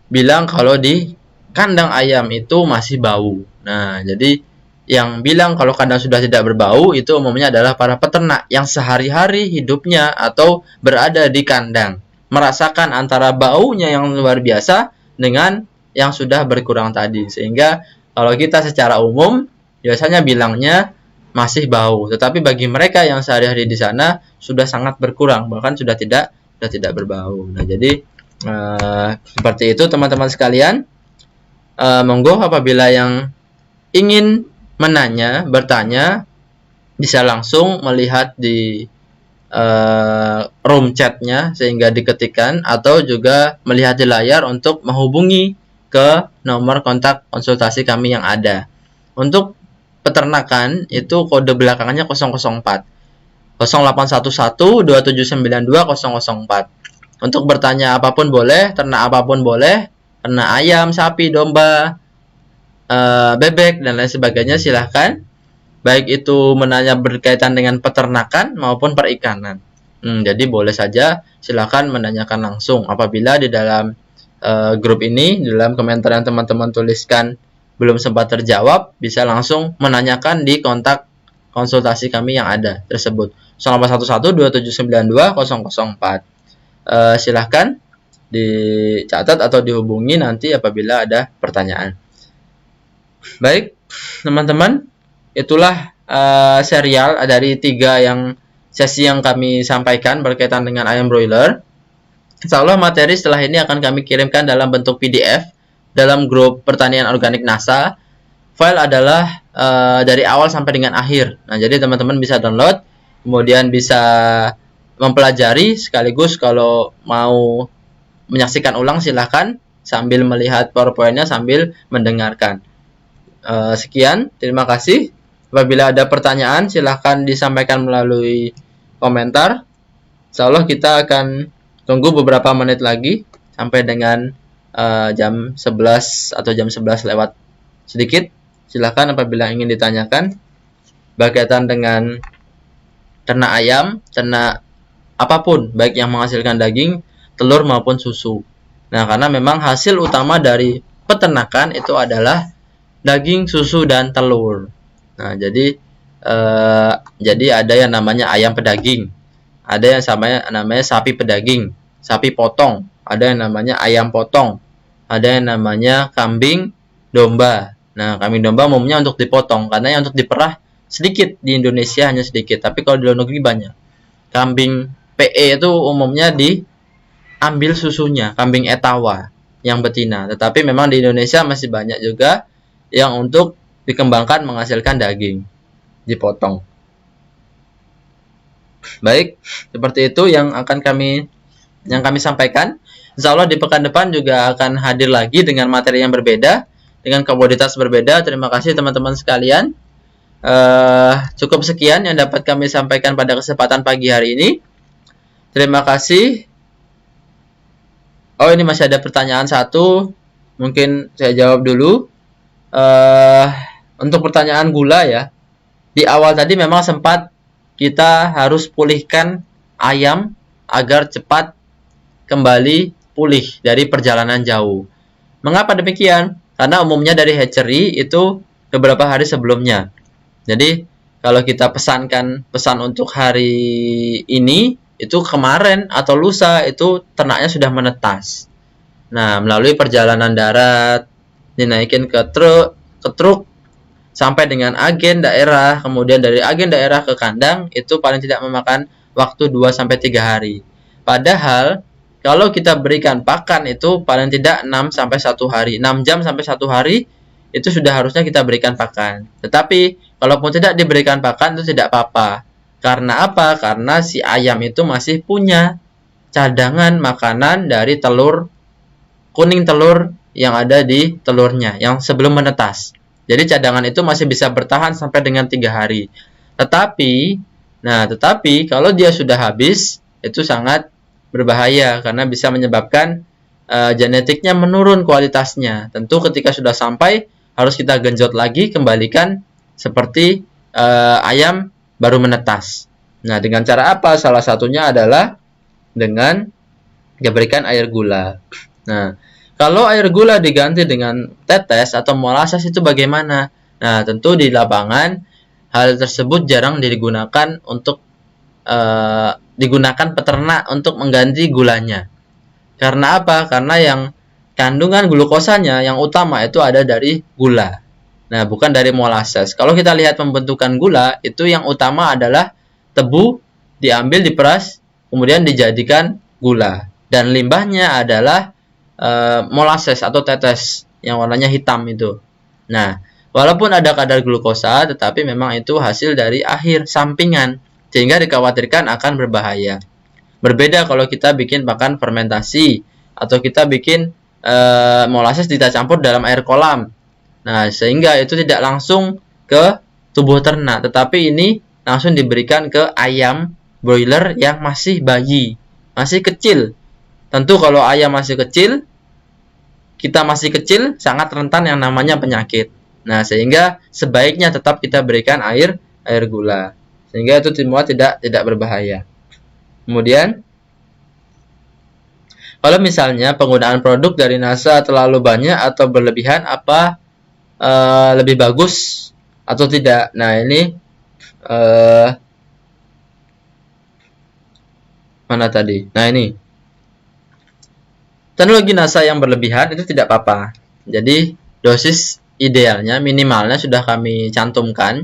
bilang kalau di kandang ayam itu masih bau. Nah, jadi yang bilang kalau kandang sudah tidak berbau itu umumnya adalah para peternak yang sehari-hari hidupnya atau berada di kandang, merasakan antara baunya yang luar biasa dengan yang sudah berkurang tadi. Sehingga kalau kita secara umum biasanya bilangnya masih bau, tetapi bagi mereka yang sehari-hari di sana sudah sangat berkurang, bahkan sudah tidak berbau. Nah, jadi seperti itu teman-teman sekalian. Monggo apabila yang ingin bertanya, bisa langsung melihat di room chatnya sehingga diketikkan, atau juga melihat di layar untuk menghubungi ke nomor kontak konsultasi kami yang ada. Untuk peternakan itu kode belakangnya 004 0811 2792 004. Untuk bertanya apapun boleh, ternak apapun boleh, ternak ayam, sapi, domba, bebek dan lain sebagainya silahkan, baik itu menanya berkaitan dengan peternakan maupun perikanan. Jadi boleh saja silahkan menanyakan langsung. Apabila di dalam grup ini, di dalam komentar yang teman-teman tuliskan belum sempat terjawab, bisa langsung menanyakan di kontak konsultasi kami yang ada tersebut 0811 2792 004. Silahkan dicatat atau dihubungi nanti apabila ada pertanyaan. Baik, teman-teman, itulah serial dari 3 sesi yang kami sampaikan berkaitan dengan ayam broiler. Insya Allah materi setelah ini akan kami kirimkan dalam bentuk PDF dalam grup pertanian organik NASA. File adalah dari awal sampai dengan akhir. Nah, jadi teman-teman bisa download, kemudian bisa mempelajari, sekaligus kalau mau menyaksikan ulang silahkan sambil melihat PowerPoint-nya sambil mendengarkan. Sekian, terima kasih. Apabila ada pertanyaan silahkan disampaikan melalui komentar. Insya Allah kita akan tunggu beberapa menit lagi sampai dengan jam 11 atau jam 11 lewat sedikit. Silahkan apabila ingin ditanyakan berkaitan dengan ternak ayam, ternak apapun, baik yang menghasilkan daging, telur maupun susu. Nah, karena memang hasil utama dari peternakan itu adalah daging, susu, dan telur. Nah, jadi ada yang namanya ayam pedaging, ada yang namanya sapi pedaging, sapi potong, ada yang namanya ayam potong, ada yang namanya kambing domba. Nah, kambing domba umumnya untuk dipotong, karena yang untuk diperah sedikit di Indonesia, hanya sedikit, tapi kalau di luar negeri banyak. Kambing PE itu umumnya diambil susunya, kambing etawa yang betina, tetapi memang di Indonesia masih banyak juga yang untuk dikembangkan menghasilkan daging dipotong. Baik, seperti itu yang kami sampaikan. Insya Allah di pekan depan juga akan hadir lagi dengan materi yang berbeda, dengan komoditas berbeda. Terima kasih teman-teman sekalian. Cukup sekian yang dapat kami sampaikan pada kesempatan pagi hari ini. Terima kasih. Oh, ini masih ada pertanyaan satu, mungkin saya jawab dulu. Untuk pertanyaan gula ya, di awal tadi memang sempat kita harus pulihkan ayam agar cepat kembali pulih dari perjalanan jauh. Mengapa demikian? Karena umumnya dari hatchery itu beberapa hari sebelumnya. Jadi kalau kita pesan untuk hari ini, itu kemarin atau lusa itu ternaknya sudah menetas. Nah, melalui perjalanan darat, dinaikin ke truk sampai dengan agen daerah, kemudian dari agen daerah ke kandang, itu paling tidak memakan waktu 2-3 hari. Padahal kalau kita berikan pakan itu paling tidak 6 sampai 1 hari, 6 jam sampai 1 hari itu sudah harusnya kita berikan pakan. Tetapi kalaupun tidak diberikan pakan itu tidak apa-apa. Karena apa? Karena si ayam itu masih punya cadangan makanan dari telur kuning telur yang ada di telurnya yang sebelum menetas. Jadi cadangan itu masih bisa bertahan sampai dengan 3 hari. Tetapi kalau dia sudah habis, itu sangat berbahaya karena bisa menyebabkan genetiknya menurun kualitasnya. Tentu ketika sudah sampai harus kita genjot lagi, kembalikan seperti ayam baru menetas. Nah, dengan cara apa? Salah satunya adalah dengan diberikan air gula. Nah, kalau air gula diganti dengan tetes atau molasses itu bagaimana? Nah, tentu di lapangan hal tersebut jarang digunakan untuk digunakan peternak untuk mengganti gulanya. Karena apa? Karena yang kandungan glukosanya yang utama itu ada dari gula. Nah, bukan dari molasses. Kalau kita lihat pembentukan gula, itu yang utama adalah tebu diambil, diperas, kemudian dijadikan gula. Dan limbahnya adalah molasses atau tetes yang warnanya hitam itu. Nah, walaupun ada kadar glukosa, tetapi memang itu hasil dari akhir sampingan, sehingga dikhawatirkan akan berbahaya. Berbeda kalau kita bikin pakan fermentasi atau kita bikin molasses kita campur dalam air kolam. Nah, sehingga itu tidak langsung ke tubuh ternak, tetapi ini langsung diberikan ke ayam broiler yang masih bayi, masih kecil. Tentu kalau ayam masih kecil, kita masih kecil, sangat rentan yang namanya penyakit. Nah, sehingga sebaiknya tetap kita berikan air gula, sehingga itu semua tidak berbahaya. Kemudian, kalau misalnya penggunaan produk dari NASA terlalu banyak atau berlebihan, apa lebih bagus atau tidak? Nah, ini mana tadi? Nah, ini teknologi NASA yang berlebihan itu tidak apa-apa. Jadi dosis idealnya minimalnya sudah kami cantumkan,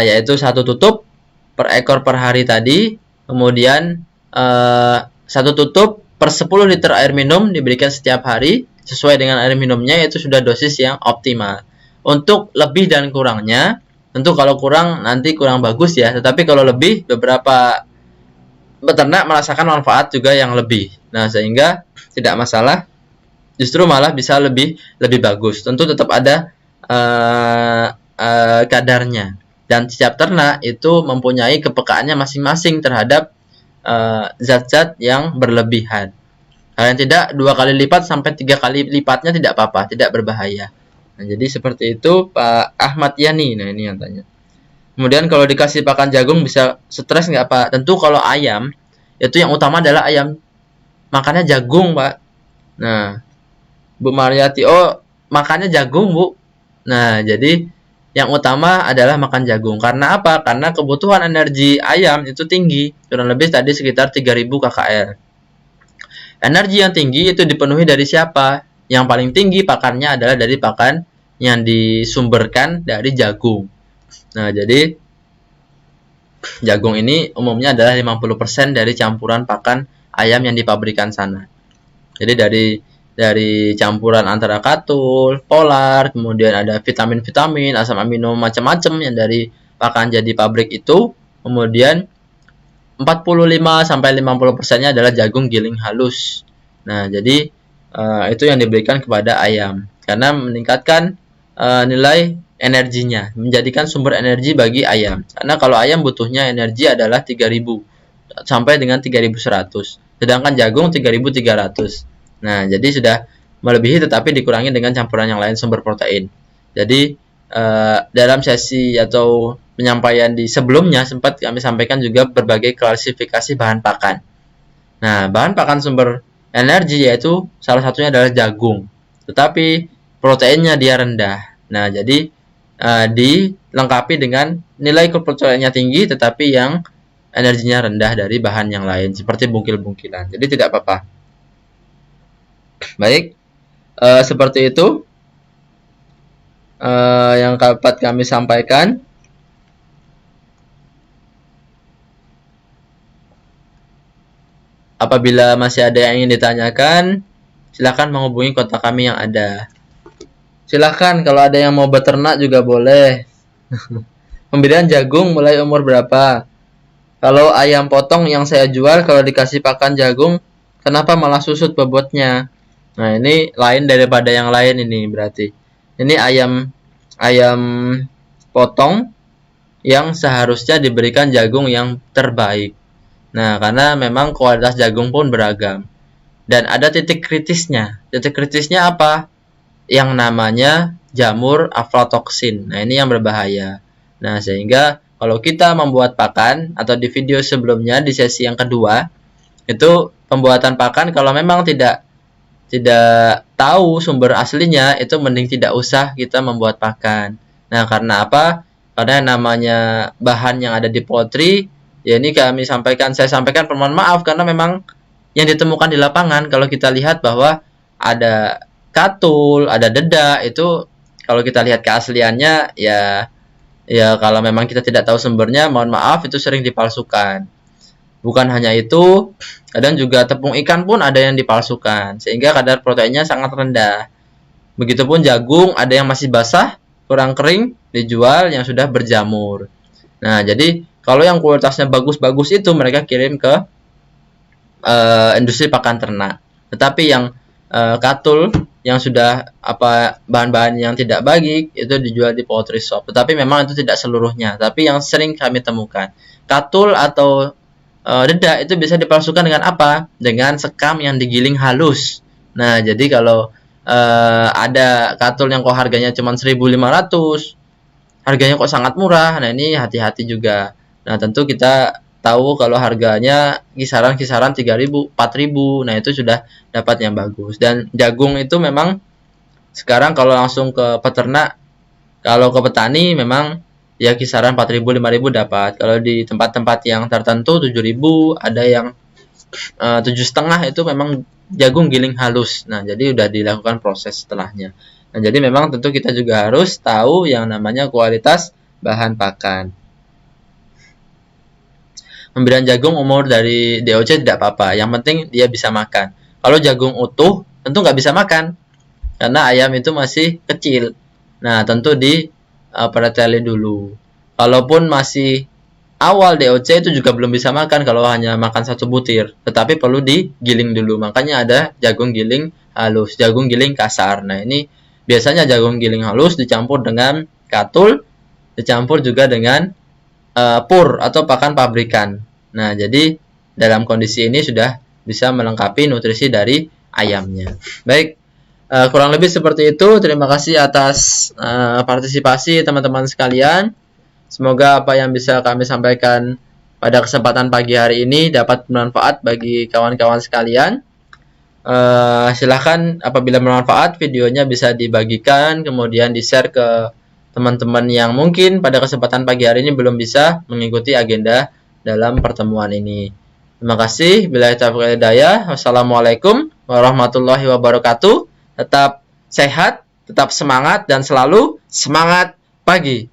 yaitu 1 tutup per ekor per hari tadi. Kemudian 1 tutup per 10 liter air minum diberikan setiap hari sesuai dengan air minumnya, itu sudah dosis yang optimal. Untuk lebih dan kurangnya, tentu kalau kurang nanti kurang bagus ya, tetapi kalau lebih, beberapa peternak merasakan manfaat juga yang lebih. Nah, sehingga tidak masalah, justru malah bisa lebih bagus. Tentu tetap ada kadarnya. Dan setiap ternak itu mempunyai kepekaannya masing-masing terhadap zat-zat yang berlebihan. Kalian tidak 2 kali lipat sampai 3 kali lipatnya tidak apa-apa, tidak berbahaya. Nah, jadi seperti itu Pak Ahmad Yani. Nah, ini yang tanya. Kemudian kalau dikasih pakan jagung bisa stres nggak Pak? Tentu kalau ayam, itu yang utama adalah ayam makannya jagung Pak. Nah, Bu Mariati, oh makannya jagung Bu. Nah, jadi yang utama adalah makan jagung. Karena apa? Karena kebutuhan energi ayam itu tinggi. Kurang lebih tadi sekitar 3000 kcal. Energi yang tinggi itu dipenuhi dari siapa? Yang paling tinggi pakannya adalah dari pakan yang disumberkan dari jagung. Nah, jadi jagung ini umumnya adalah 50% dari campuran pakan ayam yang di pabrikan sana. Jadi dari campuran antara katul, polar, kemudian ada vitamin-vitamin, asam amino macam-macam yang dari pakan jadi pabrik itu, kemudian 45-50%-nya adalah jagung giling halus. Nah, jadi itu yang diberikan kepada ayam karena meningkatkan nilai energinya, menjadikan sumber energi bagi ayam. Karena kalau ayam butuhnya energi adalah 3000 sampai dengan 3100, sedangkan jagung 3300. Nah, jadi sudah melebihi tetapi dikurangi dengan campuran yang lain sumber protein. Jadi dalam sesi atau penyampaian di sebelumnya sempat kami sampaikan juga berbagai klasifikasi bahan pakan. Nah, bahan pakan sumber energi yaitu salah satunya adalah jagung. Tetapi proteinnya dia rendah. Nah, jadi dilengkapi dengan nilai proteinnya tinggi tetapi yang energinya rendah dari bahan yang lain seperti bungkil-bungkilan. Jadi tidak apa-apa. Baik, seperti itu yang dapat kami sampaikan. Apabila masih ada yang ingin ditanyakan, silakan menghubungi kontak kami yang ada. Silakan kalau ada yang mau beternak juga boleh. Pembelian jagung mulai umur berapa? Kalau ayam potong yang saya jual kalau dikasih pakan jagung, kenapa malah susut bobotnya? Nah, ini lain daripada yang lain ini berarti. Ini ayam ayam potong yang seharusnya diberikan jagung yang terbaik. Nah, karena memang kualitas jagung pun beragam. Dan ada titik kritisnya. Titik kritisnya apa? Yang namanya jamur aflatoksin. Nah, ini yang berbahaya. Nah, sehingga kalau kita membuat pakan atau di video sebelumnya di sesi yang kedua, itu pembuatan pakan kalau memang tidak tahu sumber aslinya, itu mending tidak usah kita membuat pakan. Nah, karena apa? Karena yang namanya bahan yang ada di poultry, ya ini saya sampaikan permohonan maaf karena memang yang ditemukan di lapangan kalau kita lihat bahwa ada katul, ada dedak, itu kalau kita lihat keasliannya ya kalau memang kita tidak tahu sumbernya, mohon maaf itu sering dipalsukan. Bukan hanya itu, kadang juga tepung ikan pun ada yang dipalsukan, sehingga kadar proteinnya sangat rendah. Begitupun jagung, ada yang masih basah, kurang kering, dijual yang sudah berjamur. Nah, jadi kalau yang kualitasnya bagus-bagus itu mereka kirim ke industri pakan ternak. Tetapi yang katul yang sudah bahan-bahan yang tidak baik itu dijual di poultry shop. Tetapi memang itu tidak seluruhnya. Tapi yang sering kami temukan, katul atau dedak itu bisa dipalsukan dengan apa? Dengan sekam yang digiling halus. Nah, jadi kalau ada katul yang kok harganya cuma 1.500, harganya kok sangat murah. Nah, ini hati-hati juga. Nah, tentu kita tahu kalau harganya kisaran 3.000, 4.000. Nah, itu sudah dapat yang bagus. Dan jagung itu memang sekarang kalau langsung ke peternak, kalau ke petani memang ya kisaran 4.000, 5.000 dapat. Kalau di tempat-tempat yang tertentu 7.000, ada yang 7,5 itu memang jagung giling halus. Nah, jadi udah dilakukan proses setelahnya. Nah, jadi memang tentu kita juga harus tahu yang namanya kualitas bahan pakan. Pemberian jagung umur dari DOC tidak apa-apa, yang penting dia bisa makan. Kalau jagung utuh tentu nggak bisa makan karena ayam itu masih kecil. Nah, tentu preteli dulu. Kalaupun masih awal DOC itu juga belum bisa makan kalau hanya makan 1 butir, tetapi perlu digiling dulu. Makanya ada jagung giling halus, jagung giling kasar. Nah, ini biasanya jagung giling halus dicampur dengan katul, dicampur juga dengan pur atau pakan pabrikan. Nah, jadi dalam kondisi ini sudah bisa melengkapi nutrisi dari ayamnya. Baik, kurang lebih seperti itu. Terima kasih atas partisipasi teman-teman sekalian. Semoga apa yang bisa kami sampaikan pada kesempatan pagi hari ini dapat bermanfaat bagi kawan-kawan sekalian. Silahkan apabila bermanfaat, videonya bisa dibagikan, kemudian di-share ke teman-teman yang mungkin pada kesempatan pagi hari ini belum bisa mengikuti agenda dalam pertemuan ini. Terima kasih. Billahi taufiq wal hidayah. Wassalamualaikum warahmatullahi wabarakatuh. Tetap sehat, tetap semangat, dan selalu semangat pagi.